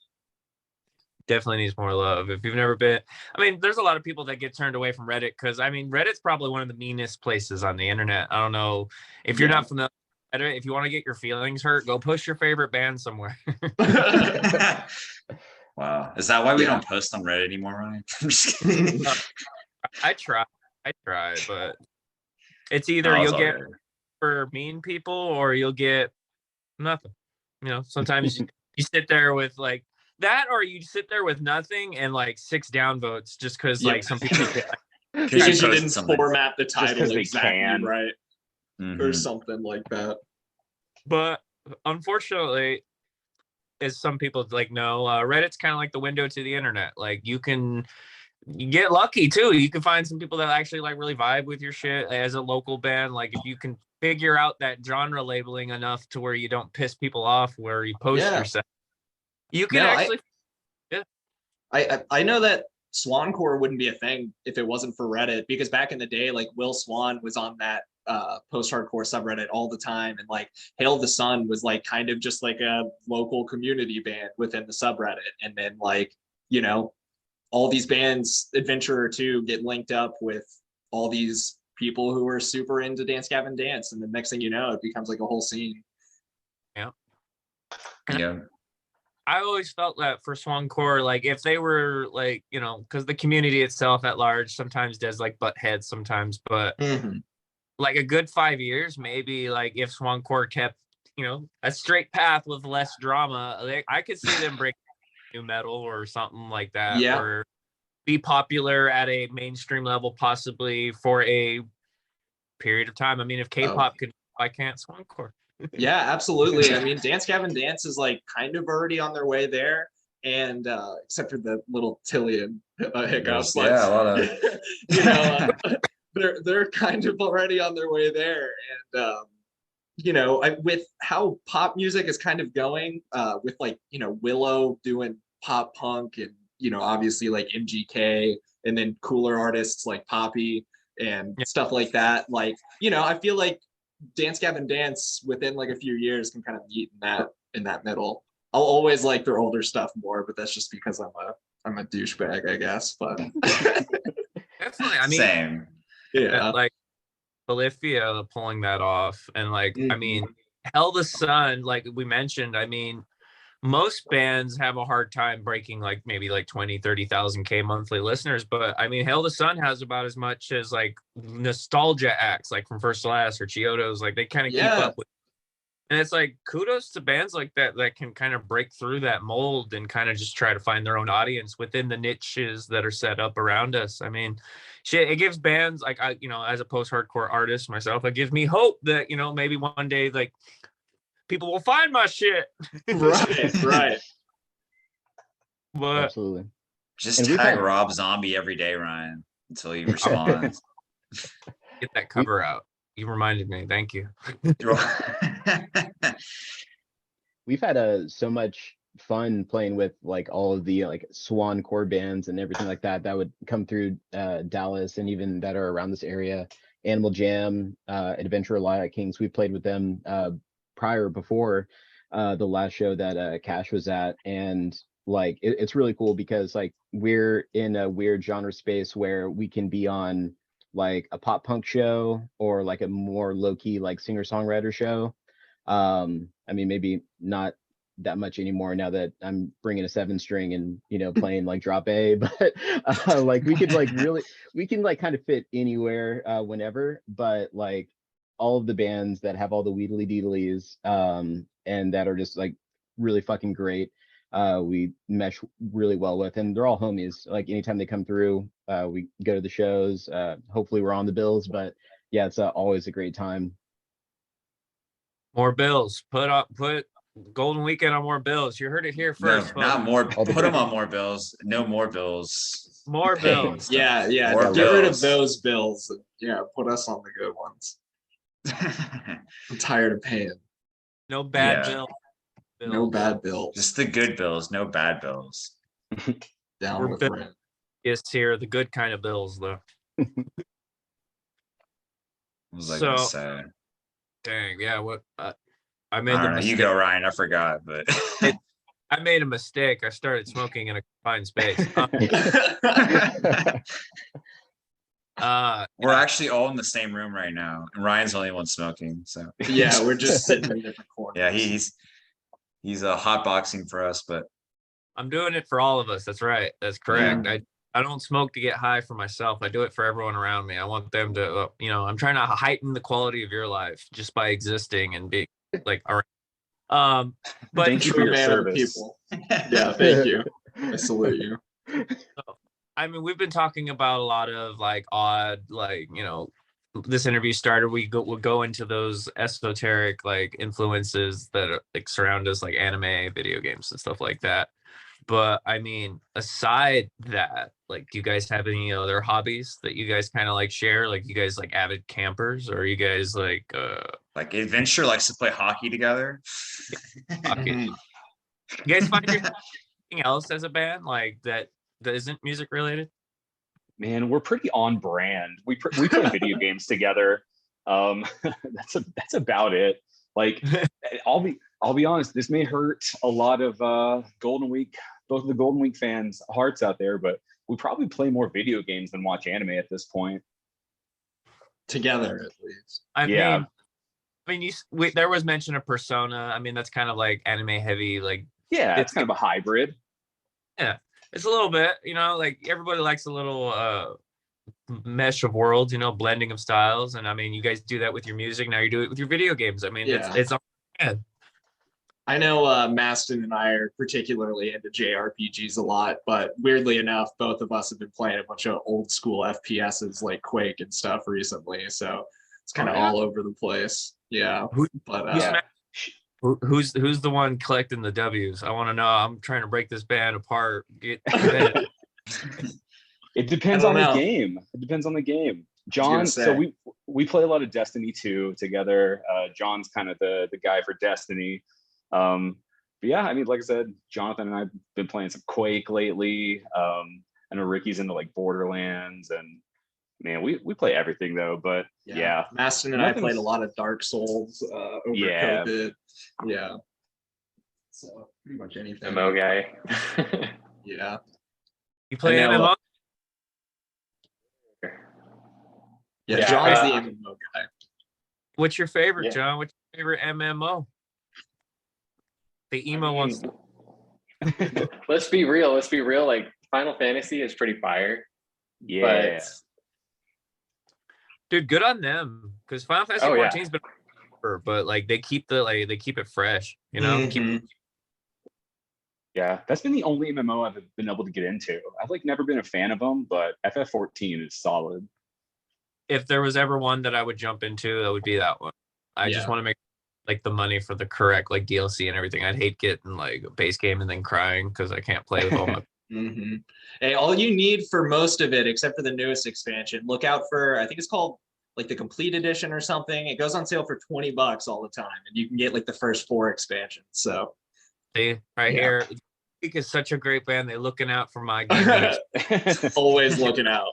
definitely needs more love. If you've never been, I mean, there's a lot of people that get turned away from Reddit because I mean, Reddit's probably one of the meanest places on the internet. I don't know if you're Yeah. not familiar with Reddit. If you want to get your feelings hurt, go push your favorite band somewhere. Wow. Is that why we Yeah. don't post on Reddit anymore, Ryan? I'm just kidding. I try, but it's either No, it's you'll all get good. for mean people or you'll get nothing. You know, sometimes you sit there with like that, or you sit there with nothing and like 6 downvotes just because Yep. like some people get Because Because you posted didn't something. format the Just 'cause title they exactly can. right, or Mhm. something like that. But unfortunately, as some people like know, Reddit's kind of like the window to the internet. Like you get lucky too. You can find some people that actually like really vibe with your shit as a local band. Like if you can figure out that genre labeling enough to where you don't piss people off where you post Yeah. yourself, you can No, actually. I know that Swancore wouldn't be a thing if it wasn't for Reddit, because back in the day, like Will Swan was on that post-hardcore subreddit all the time, and like Hail the Sun was like kind of just like a local community band within the subreddit. And then like, you know, all these bands, Adventurer 2, get linked up with all these people who are super into Dance Gavin Dance, and the next thing you know, it becomes like a whole scene. Yeah. Yeah. I always felt that for Swancore, like if they were like, you know, because the community itself at large sometimes does like butt heads sometimes, but like a good 5 years, maybe like if Swancore kept, you know, a straight path with less drama, like I could see them break new metal or something like that, Yeah. or be popular at a mainstream level, possibly for a period of time. I mean, if K-pop could, why can't Swancore? Yeah, absolutely. I mean, Dance Gavin Dance is like kind of already on their way there, and except for the little Tillian hiccup, but Yeah, a lot of you know, they're kind of already on their way there. And you know, with how pop music is kind of going, with like, you know, Willow doing pop punk, and you know, obviously like MGK, and then cooler artists like Poppy and Yeah. stuff like that. Like, you know, I feel like Dance Gavin Dance within like a few years can kind of meet in that middle. I'll always like their older stuff more, but that's just because I'm a douchebag, I guess. But That's definitely. I mean, Same. Yeah. like Bolivia pulling that off, and like I Mhm. mean, Hell the Sun, like we mentioned, I mean, most bands have a hard time breaking like maybe like 20-30,000 monthly listeners, but I mean Hail the Sun has about as much as like nostalgia acts like from First to Last or Chiodos, like they kind of keep Yeah. up with. And it's like kudos to bands like that that can kind of break through that mold and kind of just try to find their own audience within the niches that are set up around us. I mean, shit, it gives bands like I, you know, as a post-hardcore artist myself, it gives me hope that, you know, maybe one day like people will find my shit. Right. Right. But Absolutely. Just And we've tag had- Rob Zombie every day, Ryan, until he responds. get that cover out. You reminded me. Thank you. We've had so much fun playing with like all of the like Swan core bands and everything like that that would come through Dallas and even that are around this area. Animal Jam, Adventure Riot Kings. We played with them before the last show that Cash was at, and like it's really cool because like we're in a weird genre space where we can be on like a pop punk show or like a more low key like singer songwriter show. I mean, maybe not that much anymore now that I'm bringing a 7-string and, you know, playing like drop A, but like we could like really, we can like kind of fit anywhere whenever, but like all of the bands that have all the Weedly Deedlies and that are just like really fucking great, we mesh really well with, and they're all homies. Like anytime they come through, we go to the shows. Hopefully we're on the bills, but yeah, it's always a great time. More bills. Put Golden Weekend on more bills. You heard it here No, first, not folks. more. All the Put them bills. on more bills. No more bills. More Paying bills. stuff. Yeah. Yeah. More Get rid of bills. those bills. Yeah. Put us on the good ones. I'm tired of paying. No bad Yeah. bills. No bad bills. Just the good bills, no bad bills. Down We're with bill- rent. Yes, here the good kind of bills though. What was I gonna So say? dang, yeah. What I I made the don't know. You mistake. go, Ryan. I forgot, but I made a mistake. I started smoking in a confined space. we're actually all in the same room right now, and Ryan's the only one smoking. So Yeah, we're just sitting in different corners. yeah, he's hotboxing for us, but I'm doing it for all of us. That's right. That's correct. I don't smoke to get high for myself. I do it for everyone around me. I want them to, you know, I'm trying to heighten the quality of your life just by existing and being like, all right. But Thank you for True your man of the service. people. Yeah, thank you. I salute you. I mean, we've been talking about a lot of like odd, like, you know, this interview started, we'll go into those esoteric like influences that are, like surround us, like anime, video games, and stuff like that. But I mean, aside that, like, do you guys have any other hobbies that you guys kind of like share? Like, you guys like avid campers, or are you guys like like Adventure likes to play hockey together. hockey? You guys find anything else as a band like that isn't music related? Man, we're pretty on brand. We play video games together. That's about it. Like, I'll be honest. This may hurt a lot of Golden Week, both of the Golden Week fans' hearts out there, but we probably play more video games than watch anime at this point. Together, at least. Yeah. I mean, there was mention of Persona. I mean, that's kind of like anime heavy. Like, Yeah, it's kind of a hybrid. yeah, it's a little bit. You know, like everybody likes a little mesh of worlds. You know, blending of styles. And I mean, you guys do that with your music. Now you do it with your video games. I mean, Yeah. it's yeah. I know Maston and I are particularly into JRPGs a lot, but weirdly enough, both of us have been playing a bunch of old school FPSs like Quake and stuff recently. So it's kind of all over the place. Yeah. But Who's the one collecting the W's? I want to know. I'm trying to break this band apart. It depends on the game. It depends on the game. John, so we play a lot of Destiny 2 together. John's kind of the guy for Destiny. But yeah, I mean, like I said, Jonathan and I've been playing some Quake lately. I know Ricky's into like Borderlands, and man, we play everything though. But yeah. Maston and I played a lot of Dark Souls over COVID. Yeah. So pretty much anything. MMO guy. Yeah. You play MMO? Yeah, Yeah, John's the MMO guy. What's your favorite, Yeah. John? What's your favorite MMO? The emo ones. Let's be real. Let's be real. Like Final Fantasy is pretty fire, Yeah. but Dude, good on them. Because Final Fantasy Oh, yeah. 14's been forever, but like they keep it fresh, you know? Mhm. Yeah, that's been the only MMO I've been able to get into. I've like never been a fan of them, but FF14 is solid. If there was ever one that I would jump into, that would be that one. I just Yeah. want to make like the money for the correct like DLC and everything. I'd hate getting like a base game and then crying because I can't play with all my Mhm. Hey, all you need for most of it, except for the newest expansion, look out for, I think it's called like the complete edition or something. It goes on sale for $20 all the time, and you can get like the first 4 expansions. So See, right Yeah. here. Geek is such a great band. They're looking out for my game. always looking out.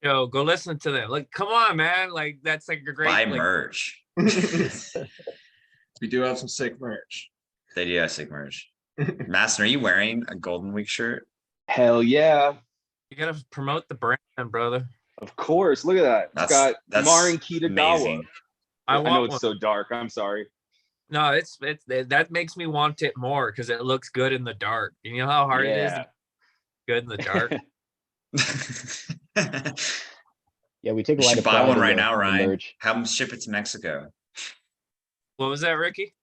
Yo, go listen to them. Like, come on, man. Like, that's like a great Buy like, merch. We do have some sick merch. They do have sick merch. Maston, are you wearing a Golden Week shirt? Hell yeah. You gotta promote the brand, brother. Of course. Look at that. It's got That's Marin Kitagawa. amazing. I I know want it's one. so dark. I'm sorry. No, it's that makes me want it more because it looks good in the dark. You know how hard it is to be good in the dark. Yeah, we take a You lot should of buy pride one in right the- now, in the Ryan. merch. Have them ship it to Mexico. What was that, Ricky?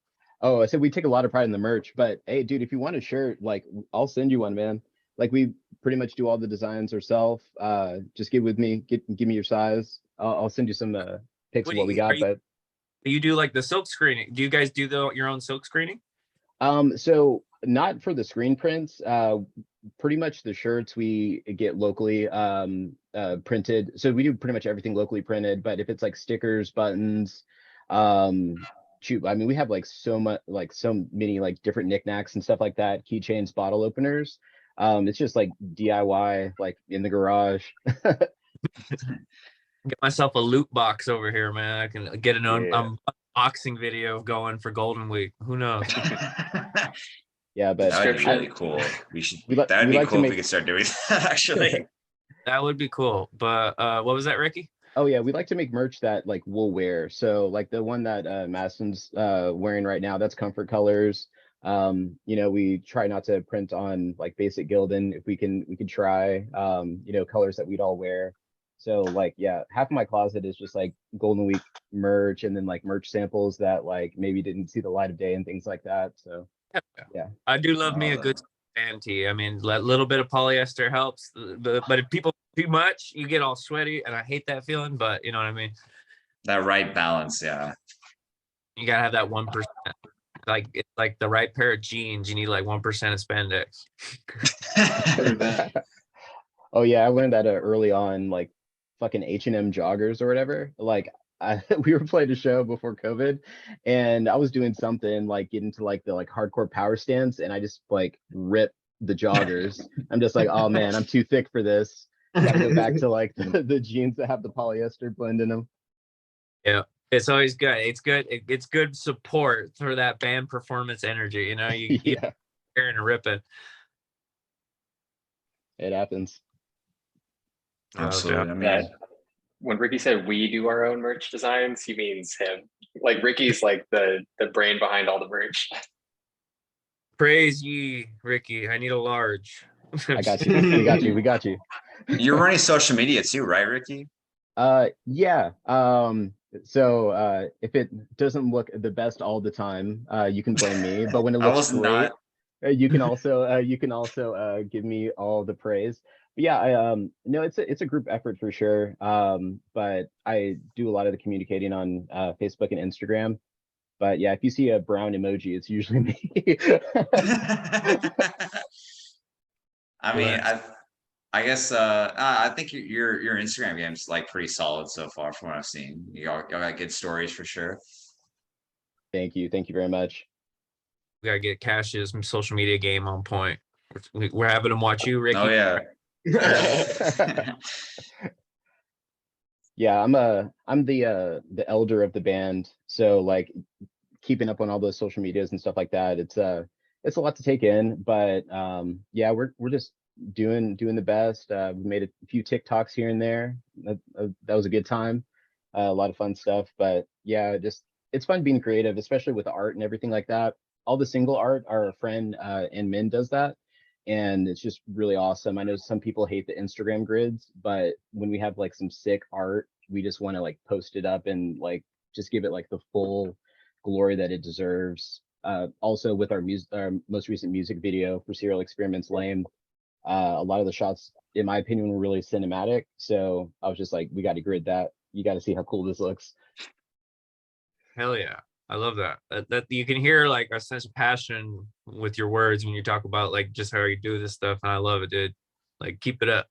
Oh, I said we take a lot of pride in the merch, but hey, dude, if you want a shirt, like I'll send you one, man. Like we pretty much do all the designs ourselves. Just give me your size. I'll send you some pics of what we got. But You do like the silk screening. Do you guys do your own silk screening? so not for the screen prints. Pretty much the shirts we get locally printed. So we do pretty much everything locally printed. But if it's like stickers, buttons, shoot, I mean, we have like so many like different knickknacks and stuff like that. Keychains, bottle openers. It's just like DIY, like in the garage. Get myself a loot box over here, man. I can get an Yeah. unboxing video going for Golden Week. Who knows? Yeah, but That would be Description. really cool. We should. We li- That would we be like to cool if make- we could start doing that. Actually, That would be cool. But what was that, Ricky? Oh yeah, we like to make merch that like we'll wear. So like the one that Maston's wearing right now, that's comfort colors. We try not to print on like basic Gildan. If we can try colors that we'd all wear. So like yeah, half of my closet is just like Golden Week merch and then like merch samples that like maybe didn't see the light of day and things like that. So yeah. I do love me a good panty. I mean, a little bit of polyester helps, but if people too much, you get all sweaty, and I hate that feeling. But you know what I mean. that right balance. Yeah. You gotta have that 1%. Like it's like the right pair of jeans. You need like 1% of spandex. Oh yeah, I learned that early on, like fucking H&M joggers or whatever. Like we were playing a show before COVID, and I was doing something like get into like the like hardcore power stance, and I just like rip the joggers. I'm just like, oh man, I'm too thick for this. Gotta go back to like the jeans that have the polyester blend in them. Yeah, it's always good. It's good. It's good support for that band performance energy. You know, you Yeah, tearing and ripping. it happens. Absolutely. I mean, Yeah. When Ricky said we do our own merch designs, he means him. Like Ricky's like the brain behind all the merch. Praise ye, Ricky. I need a large. I got you. We got you. We got you. you're running social media too, right, Ricky? Yeah. So if it doesn't look the best all the time, you can blame me. But when it I looks was great, not. you can also give me all the praise. But yeah, I no, it's a group effort for sure. But I do a lot of the communicating on Facebook and Instagram. But yeah, if you see a brown emoji, it's usually me. I mean, I guess I think your Instagram game's like pretty solid so far from what I've seen. Y'all got good stories for sure. Thank you very much. We gotta get Cash's social media game on point. We're having him watch you, Ricky. Oh yeah. Yeah, I'm the elder of the band, so like keeping up on all those social medias and stuff like that, it's a lot to take in, but yeah, we're just doing the best. We made a few TikToks here and there. That was a good time. a lot of fun stuff. But yeah, just it's fun being creative, especially with art and everything like that. All the single art, our friend and Min does that, and it's just really awesome. I know some people hate the Instagram grids, but when we have like some sick art, we just want to like post it up and like just give it like the full glory that it deserves. Also with our music, our most recent music video for Serial Experiments Lame, a lot of the shots, in my opinion, were really cinematic. So I was just like, we got to grid that. You got to see how cool this looks. Hell yeah. I love that. That you can hear like a sense of passion with your words when you talk about like just how you do this stuff. And I love it, dude. Like keep it up.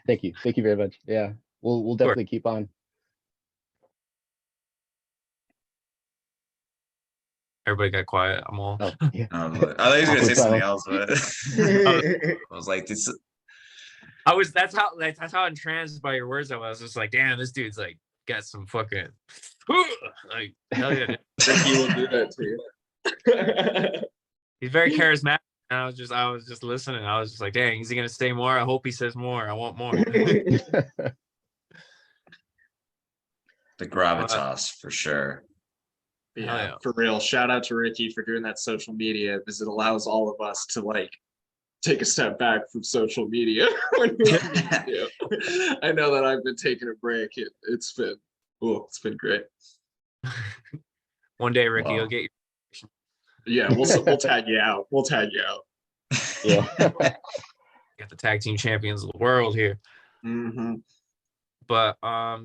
Thank you. Thank you very much. Yeah. We'll definitely keep on. Everybody got quiet. I'm all Oh, yeah. I thought he was gonna say something else, but Yeah. I was like, this. that's how entranced by your words I was. I was just like, damn, this dude's like got some fucking like hell yeah. Dude. Ricky will do that to you. He's very charismatic. And I was just listening. I was just like, dang, is he gonna say more? I hope he says more. I want more. The gravitas for sure. Yeah, for real. Shout out to Ricky for doing that social media, because it allows all of us to like take a step back from social media when we need to. I know that I've been taking a break. It's been great. One day, Ricky, Wow. you'll get Yeah, we'll tag you out. We'll tag you out. Yeah. the tag team champions of the world here. Mm-hmm. But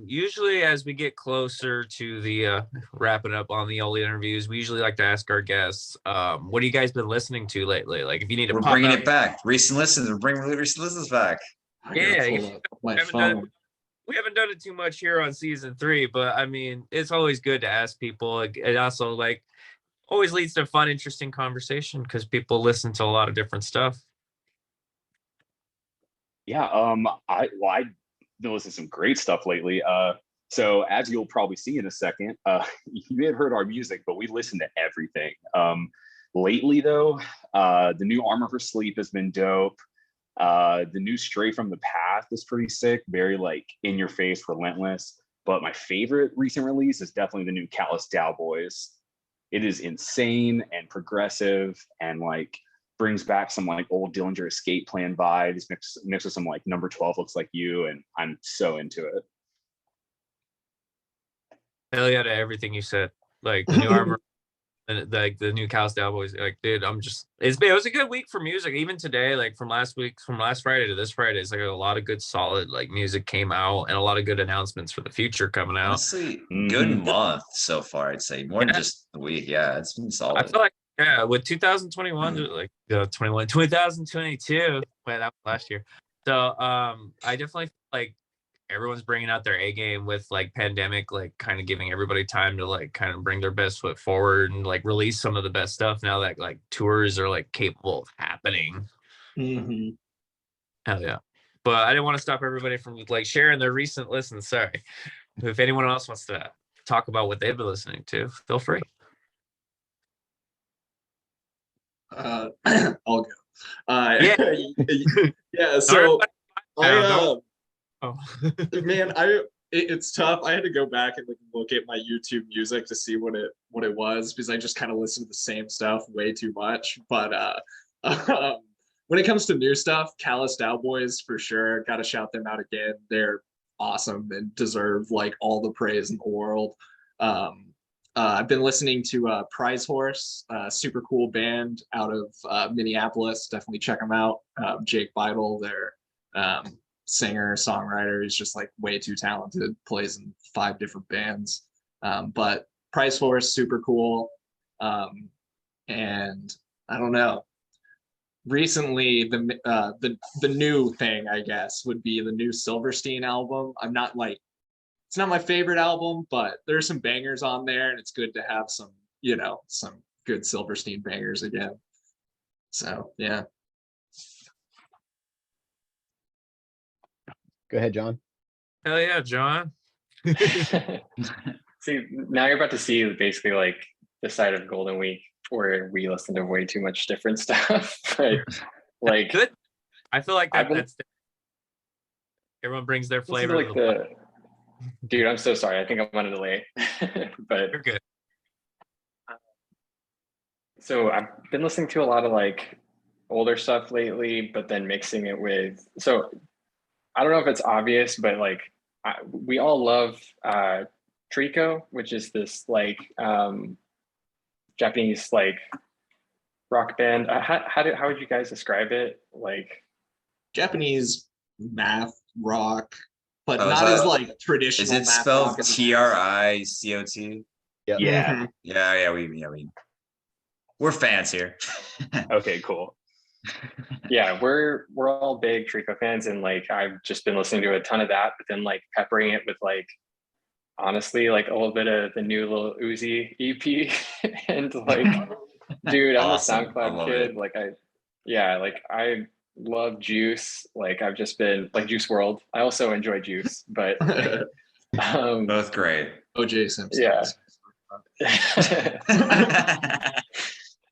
usually as we get closer to the wrapping up on the old interviews, we usually like to ask our guests, what have you guys been listening to lately? Like if you need to We're bringing it back. Recent listens. We're bringing recent listens back. Yeah, My haven't phone. we haven't done it too much here on season 3, but I mean, it's always good to ask people. It also like always leads to a fun, interesting conversation because people listen to a lot of different stuff. Yeah, I been listening to some great stuff lately. So as you'll probably see in a second, you may have heard our music, but we listen to everything. Lately though, the new Armor for Sleep has been dope. The new Stray from the Path is pretty sick, very like in your face, relentless. But my favorite recent release is definitely the new Callous Cowboys. It is insane and progressive and like brings back some like old Dillinger Escape Plan vibes, mixed with some like Number 12 Looks Like You, and I'm so into it. Hell yeah to everything you said. Like the new Armor, and like the new Callous Cowboys. Like, dude, it was a good week for music. Even today, like from last Friday to this Friday, it's like a lot of good solid like music came out and a lot of good announcements for the future coming out. Honestly, good month so far. I'd say more than just the week. Yeah, it's been solid. I feel like with 2021, like 2022, wait, that was last year. So I definitely feel like everyone's bringing out their A game with like pandemic, like kind of giving everybody time to like kind of bring their best foot forward and like release some of the best stuff now that like tours are like capable of happening. Mm-hmm. Hell yeah. But I didn't want to stop everybody from like sharing their recent listens. Sorry. If anyone else wants to talk about what they've been listening to, feel free. I'll go. Yeah. Yeah. So Oh. man, it's tough. I had to go back and look at my YouTube music to see what it was, because I just kind of listen to the same stuff way too much. But when it comes to new stuff, Callous Cowboys for sure. Got to shout them out again. They're awesome and deserve like all the praise in the world. I've been listening to Prize Horse, super cool band out of Minneapolis. Definitely check them out. Jake Beidel, their singer, songwriter, is just like way too talented, plays in 5 different bands. But Prize Horse, super cool. And I don't know. Recently, the new thing, I guess, would be the new Silverstein album. It's not my favorite album, but there's some bangers on there, and it's good to have some good Silverstein bangers again. So yeah. Go ahead, John. Hell yeah, John. See, now you're about to see basically like the side of Golden Week where we listen to way too much different stuff. But like, good. I feel like that's everyone brings their flavor. Like Dude, I'm so sorry. I think I'm on a delay. But You're good. so I've been listening to a lot of like older stuff lately, but then mixing it with, so I don't know if it's obvious, but like we all love Trico, which is this like Japanese like rock band. How would you guys describe it? Like Japanese math rock, but Oh, is not as that- like Is traditional it math spelled rock. TRICOT? Yeah. Yeah. Mhm. Yeah, we're fans here. Okay, cool. yeah, we're all big Trico fans, and like I've just been listening to a ton of that, but then like peppering it with like honestly like a little bit of the new little Uzi EP and like dude, I'm Awesome. a I SoundCloud love kid. it. Like I love Juice. Like I've just been like Juice World. I also enjoy Juice, but Both great. OJ Simpson. yeah.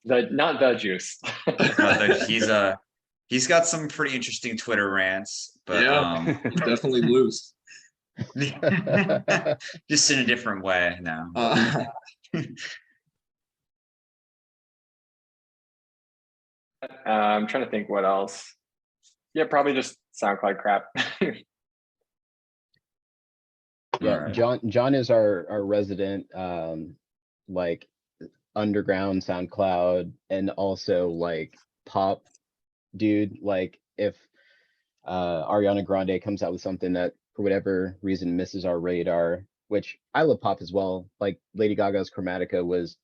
Not the Juice. He's got some pretty interesting Twitter rants, but Yeah. He's definitely loose. just in a different way now. I'm trying to think what else. Yeah, probably just SoundCloud crap. Yeah, Alright. John is our resident like underground SoundCloud and also like pop dude. Like if Ariana Grande comes out with something that for whatever reason misses our radar, which I love pop as well. Like Lady Gaga's Chromatica was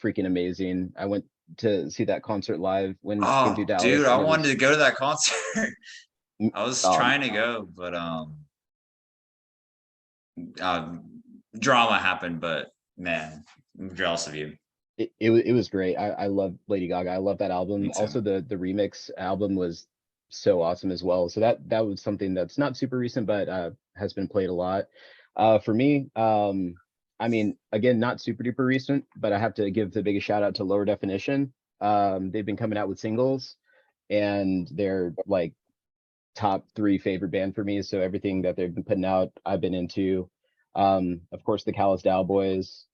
freaking amazing. I went to see that concert live when she came Oh, to Dallas. dude, I and it wanted was- to go to that concert. I was trying to go, but drama happened. But man, I'm jealous of you. it was great. I love Lady Gaga. I love that album. Me too. Also, the remix album was so awesome as well. So that was something that's not super recent, but has been played a lot. For me, I mean, again, not super duper recent, but I have to give the biggest shout out to Lower Definition. They've been coming out with singles, and they're like top 3 favorite band for me. So everything that they've been putting out, I've been into. Of course, the Callous Dow Boys.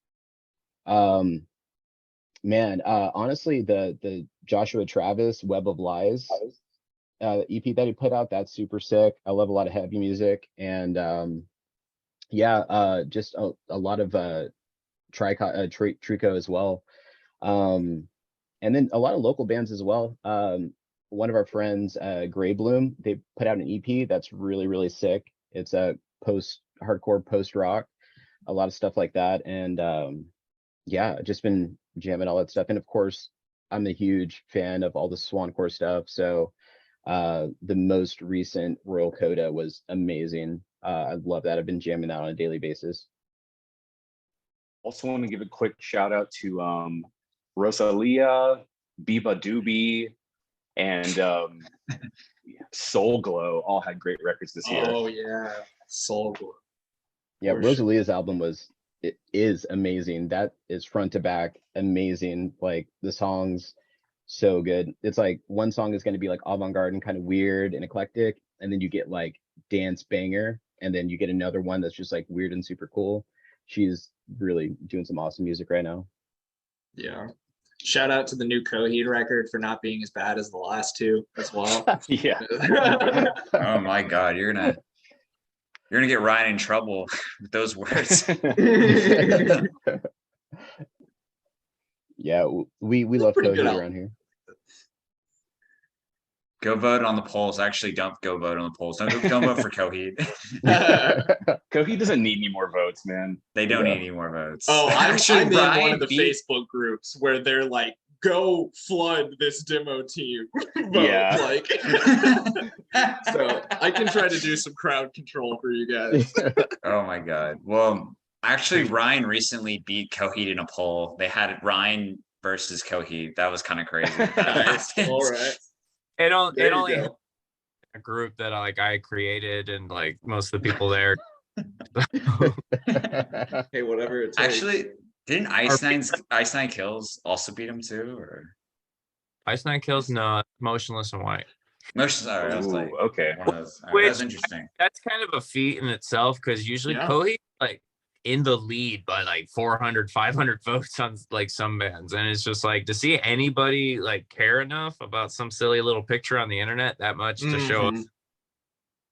Man, honestly, the Joshua Travis Web of Lies EP that he put out, that's super sick. I love a lot of heavy music, and yeah, just a lot of Trico as well. And then a lot of local bands as well. One of our friends, Grey Bloom, they put out an EP that's really sick. It's a post-hardcore, post-rock, a lot of stuff like that. And yeah, just been jamming all that stuff. And of course, I'm a huge fan of all the Swancore stuff. So the most recent Royal Coda was amazing. I love that. I've been jamming that on a daily basis. Also want to give a quick shout out to Rosalia, Biba Doobie, and Soul Glow all had great records this year. Oh yeah, Soul Glow. Yeah, For sure. Rosalia's album is amazing. That is front to back amazing. Like the songs, so good. It's like one song is going to be like avant-garde and kind of weird and eclectic, and then you get like dance banger, and then you get another one that's just like weird and super cool. She's really doing some awesome music right now. Yeah. Shout out to the new Coheed record for not being as bad as the last 2 as well. Yeah. Oh my God, you're gonna get Ryan in trouble with those words. Yeah, we love pretty good Coheed album. around here. Go vote on the polls. Actually, don't go vote on the polls. Don't vote for Coheed. Coheed doesn't need any more votes, man. They don't Yeah. need any more votes. Oh, Actually, I'm in one Ryan of the beat- Facebook groups where they're like, "Go flood this demo team." Vote. Yeah. Like, so I can try to do some crowd control for you guys. Oh my God. Well, actually, Ryan recently beat Coheed in a poll. They had Ryan versus Coheed. That was kind of crazy. Nice. All right. It There you only go. a group that I created, and like most of the people there. Hey, whatever it takes. Actually, didn't Ice Nine Kills also beat him too? Or Ice Nine Kills, no, Motionless in White. Most, all right, I was like, okay. one of those. All right, that's Which interesting. that's kind of a feat in itself because usually Yeah. Kohi like in the lead by like 400, 500 votes on like some bands, and it's just like to see anybody like care enough about some silly little picture on the internet that much to show up. Mhm.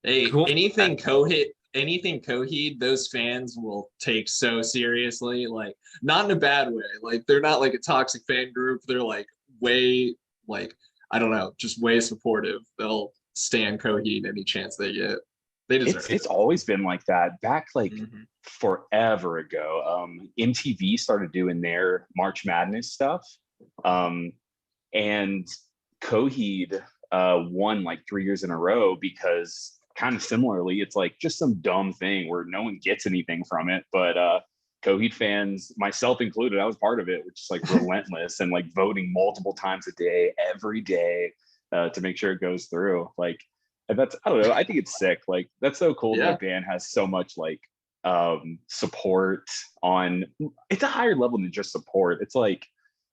Hey, Cool. anything Coheed, those fans will take so seriously. Like, not in a bad way. Like, they're not like a toxic fan group. They're like way, like, I don't know, just way supportive. They'll stand Coheed any chance they get. They deserve It's always been like that. Back like Mhm. forever ago, MTV started doing their March Madness stuff, and Coheed won like 3 years in a row because kind of similarly, it's like just some dumb thing where no one gets anything from it, but Coheed fans, myself included, I was part of it, which is like relentless and like voting multiple times a day, every day, to make sure it goes through. Like, and that's, I don't know, I think it's sick. Like, that's so cool that a band has so much like support on, it's a higher level than just support. It's like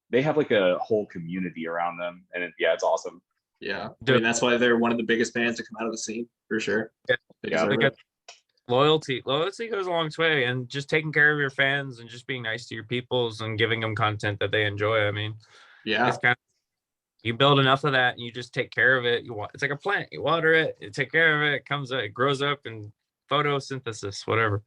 they have like a whole community around them, and yeah, it's awesome. Yeah, I mean, that's why they're one of the biggest bands to come out of the scene for sure. Yeah. They Yeah. deserve it. Loyalty goes a long way, and just taking care of your fans and just being nice to your peoples and giving them content that they enjoy. I mean, Yeah, it's kind of, you build enough of that and you just take care of it. It's like a plant. You water it, you take care of it, it comes up, it grows up, and photosynthesis, whatever.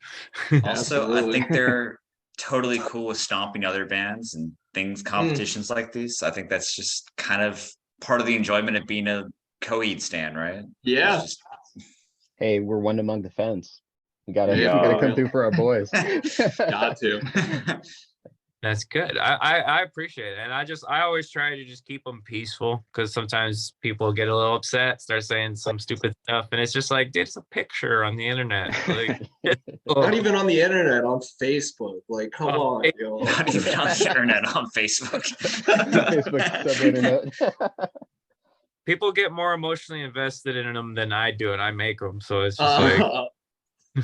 Also, I absolutely. think they're totally cool with stomping other bands and things, Mm. competitions like these. I think that's just kind of part of the enjoyment of being a Coheed stan, right? Yeah. It's Hey, we're one among the fence. You gotta, Yeah. you gotta come through for our boys. Got to. just That's good. I appreciate it. And I always try to just keep them peaceful because sometimes people get a little upset, start saying some stupid stuff. And it's just like, it's a picture on the internet. Like, Not even on the internet, on Facebook. Like, come on, Facebook. yo. not even on the internet, on Facebook. Facebook sub-internet. People get more emotionally invested in them than I do, and I make them. So it's just like,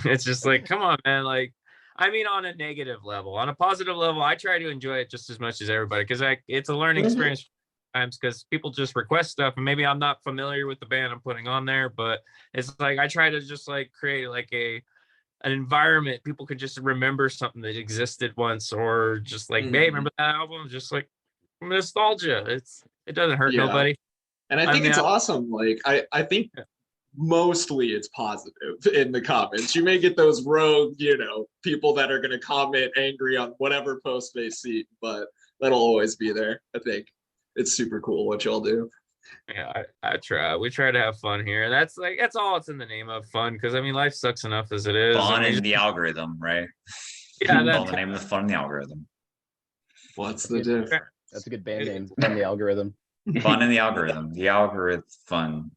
it's just like, come on, man. Like, I mean, on a negative level, on a positive level, I try to enjoy it just as much as everybody because it's a learning experience sometimes because people just request stuff and maybe I'm not familiar with the band I'm putting on there, but it's like I try to just like create like an environment people could just remember something that existed once or just like, hey, remember that album? Just like nostalgia. It doesn't hurt nobody. And I think it's awesome. Like, I think mostly it's positive in the comments. You may get those rogue, people that are going to comment angry on whatever post they see, but that'll always be there. I think it's super cool what y'all do. Yeah, I try. We try to have fun here. That's all it's in the name of fun. Because I mean, life sucks enough as it is. Fun and and the algorithm, right? Yeah, All the name of the fun, the algorithm. What's the difference? That's a good band name. Fun the algorithm. Fun in the algorithm. The algorithm fun.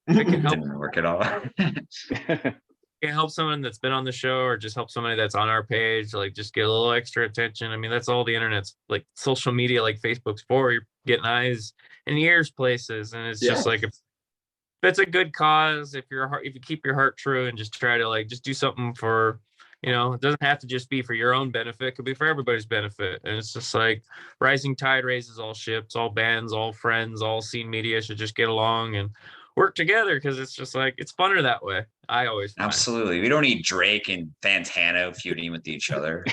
It can help. Didn't work at all. Can help someone that's been on the show, or just help somebody that's on our page. Like, just get a little extra attention. I mean, that's all the internet's like social media, like Facebook's for. You're getting eyes and ears places, and it's just like if it's a good cause. If you keep your heart true and just try to like just do something for. It doesn't have to just be for your own benefit. It could be for everybody's benefit. And it's just like rising tide raises all ships, all bands, all friends, all scene media should just get along and work together because it's just like, it's funner that way. I always find. Absolutely. We don't need Drake and Fantano feuding with each other.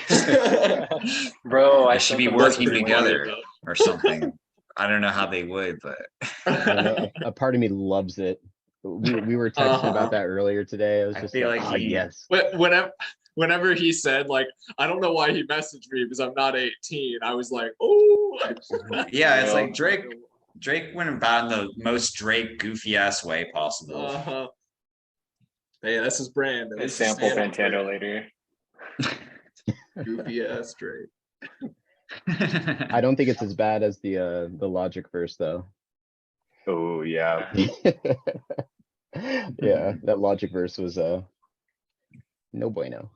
Bro, I They should sent be them working those together or something. I don't know how they would, but I don't know, a part of me loves it. We were texting about that earlier today. I was I just feel like, like oh, he- yes. Whenever he said, like, I don't know why he messaged me because I'm not 18, I was like, oh. yeah, it's like Drake went about in the most Drake goofy ass way possible. Hey, that's his brand. I sample Fantano later. Goofy ass Drake. I don't think it's as bad as the Logic verse though. Oh yeah. Yeah, that Logic verse was no bueno.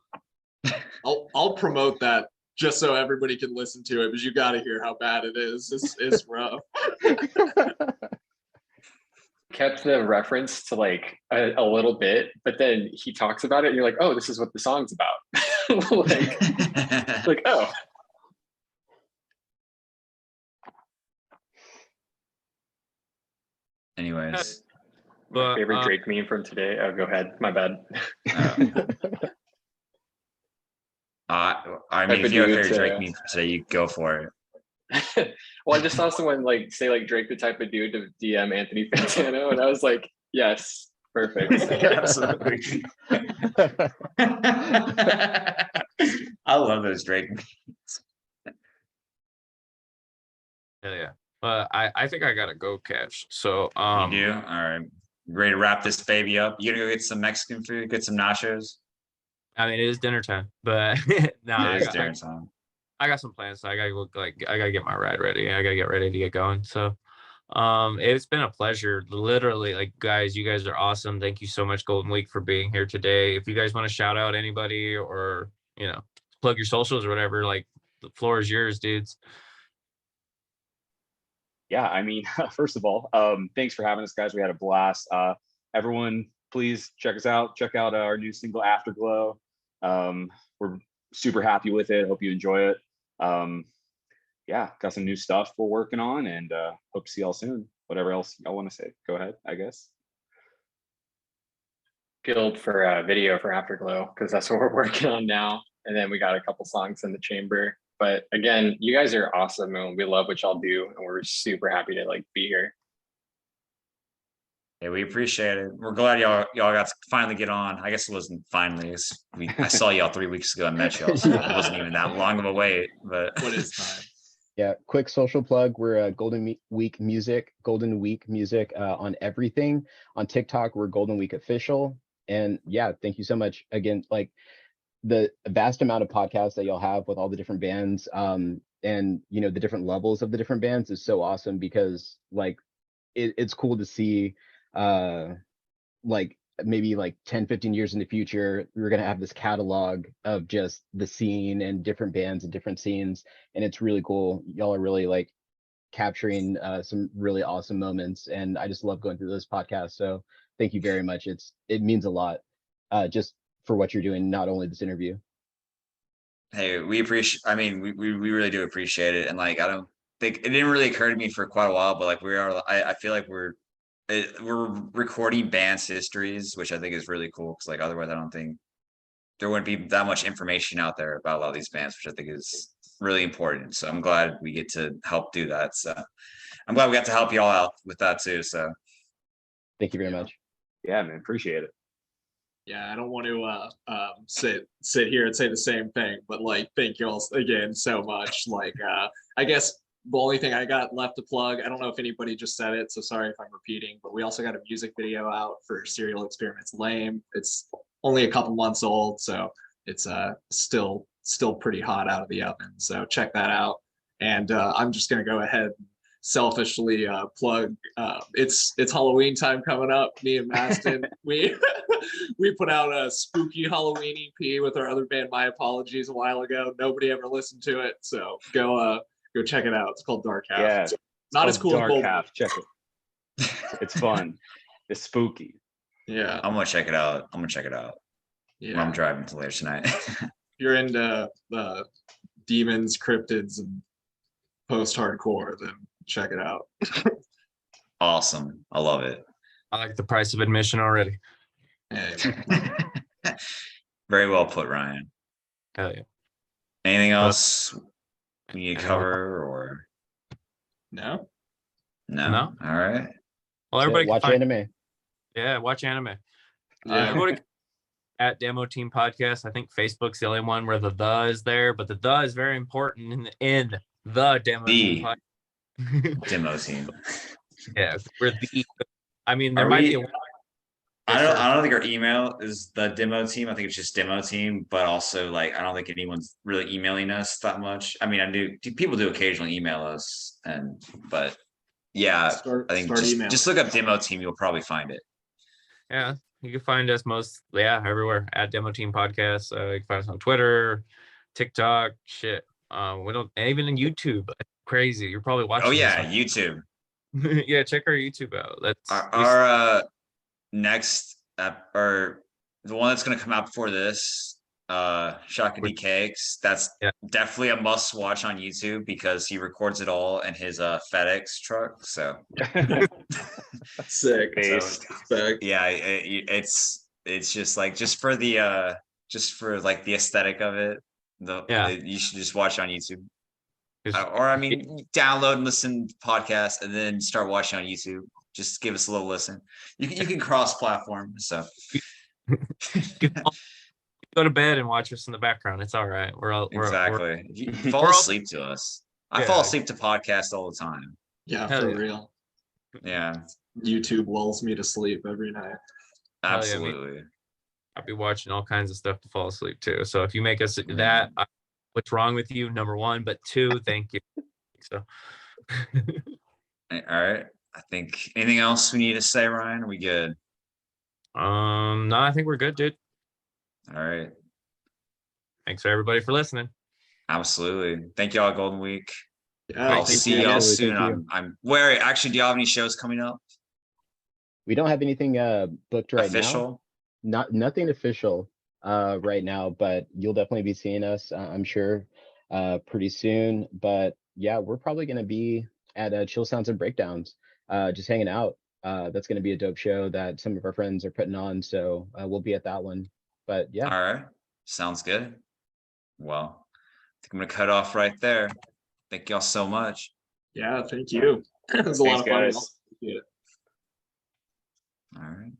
I'll promote that just so everybody can listen to it, because you got to hear how bad it is. It's rough. Kept the reference to like a little bit, but then he talks about it and you're like, oh, this is what the song's about. like, oh. Anyways, My But favorite Drake meme from today. Oh, go ahead. My bad. I mean, Type if of you have a dude favorite Drake to- meme from today, you go for it. Well, I just saw someone like say like Drake the type of dude to DM Anthony Fantano, and I was like, yes, perfect. Yeah, absolutely. I love those Drake memes. yeah. But I think I gotta go, Cash. So You do? All right. Ready to wrap this baby up? You gonna go get some Mexican food, get some nachos? I mean, it is dinner time, but no, It is dinner time. I got some plans. So I gotta go, like, I gotta get my ride ready. I gotta get ready to get going. So, it's been a pleasure. Literally, like, guys, you guys are awesome. Thank you so much, Golden Week, for being here today. If you guys want to shout out anybody or, you know, plug your socials or whatever, like, the floor is yours, dudes. Yeah, I mean, first of all, thanks for having us, guys. We had a blast. Everyone, please check us out. Check out our new single, Afterglow. We're super happy with it. Hope you enjoy it. Yeah, got some new stuff we're working on, and hope to see y'all soon. Whatever else y'all want to say, go ahead, I guess. Guild for a video for Afterglow, because that's what we're working on now. And then we got a couple songs in the chamber. But again, you guys are awesome, and we love what y'all do, and we're super happy to like be here. Yeah, we appreciate it. We're glad y'all got to finally get on. I guess it wasn't finally. I saw y'all 3 weeks ago and met y'all, so it wasn't even that long of a wait. But What is time? Yeah, quick social plug. We're Golden Week Music on everything. On TikTok, we're Golden Week Official. And yeah, thank you so much again. Like, the vast amount of podcasts that y'all have with all the different bands, and you know, the different levels of the different bands is so awesome, because like it's cool to see like maybe like 10-15 years in the future, we're going to have this catalog of just the scene and different bands and different scenes, and it's really cool. Y'all are really like capturing some really awesome moments, and I just love going through those podcasts. So thank you very much. It means a lot, just for what you're doing, not only this interview. hey, we appreciate. I mean, we really do appreciate it. And like, I don't think it didn't really occur to me for quite a while, but like we are. I feel like we're recording bands' histories, which I think is really cool. Because like otherwise, I don't think there wouldn't be that much information out there about a lot of these bands, which I think is really important. So I'm glad we get to help do that. So I'm glad we got to help y'all out with that too. So Thank you very much. Yeah, man, appreciate it. Yeah, I don't want to sit here and say the same thing, but like thank you all again so much. Like I guess the only thing I got left to plug, I don't know if anybody just said it, so sorry if I'm repeating, but we also got a music video out for Serial Experiments Lame. It's only a couple months old, so it's still pretty hot out of the oven. So check that out. And I'm just gonna go ahead and selfishly plug it's Halloween time coming up. Me and Maston, we put out a spooky Halloween EP with our other band My Apologies a while ago. Nobody ever listened to it, so go check it out. It's called Dark Half. Yeah, It's not as cool as Dark Gold Half. Check it. It's fun. It's spooky. Yeah, I'm gonna check it out. I'm yeah. driving to later tonight. You're into demons, cryptids, and post-hardcore, then check it out. Awesome. I love it. I like the price of admission already. Hey, Very well put, Ryan. Hell yeah. Anything else we need to anyone- cover or no? no? No. All right. Well, So everybody can watch find, anime. yeah, watch anime. Yeah. Everybody at Demo Team Podcast. I think Facebook's the only one where the is there, but the is very important in the Demo Team The Podcast. demo team. Yeah, we're the. I mean, there Are might we- be a. I don't think our email is the demo team. I think it's just demo team, but also like I don't think anyone's really emailing us that much. I mean, people do occasionally email us, but yeah, Start I think emailing. just look up demo team, you'll probably find it. Yeah, you can find us everywhere at Demo Team Podcast. You can find us on Twitter, TikTok, shit. We don't even in YouTube. Crazy. You're probably watching. Oh yeah, this YouTube. on- yeah, check our YouTube out. That's Our next or the one that's going to come out before this Shaka D Cakes. That's Yeah. definitely a must watch on YouTube because he records it all in his FedEx truck. So Sick. Based. Sick. yeah, it's just like just for like the aesthetic of it. Yeah. You should just watch on YouTube. 'Cause Or I mean, download and listen to podcasts and then start watching on YouTube. Just give us a little listen. You can cross-platform. So you go to bed and watch us in the background. It's all right. We're exactly. You fall we're all- asleep to us. I Yeah. fall asleep to podcasts all the time. Yeah, Hell for yeah. real. Yeah, YouTube lulls me to sleep every night. Hell yeah, me- absolutely. I'll be watching all kinds of stuff to fall asleep too. So if you make us that, what's wrong with you? Number one, but two, thank you. So All right. I think anything else we need to say, Ryan? Are we good? no, I think we're good, dude. All right. Thanks for everybody for listening. Absolutely. Thank y'all, Golden Week. Yeah, I'll thank see you. y'all Absolutely, soon. thank you. I'm where actually, do y'all have any shows coming up? We don't have anything booked right now. Official? Nothing official right now, but you'll definitely be seeing us, I'm sure, pretty soon. But yeah, we're probably gonna be at Chill Sounds and Breakdowns, just hanging out. That's gonna be a dope show that some of our friends are putting on, so we'll be at that one. But yeah, All right. Sounds good. Well, I think I'm gonna cut off right there. Thank y'all so much. Yeah, thank you. It was a lot Thanks, of fun. guys. Y'all. Appreciate it. All right.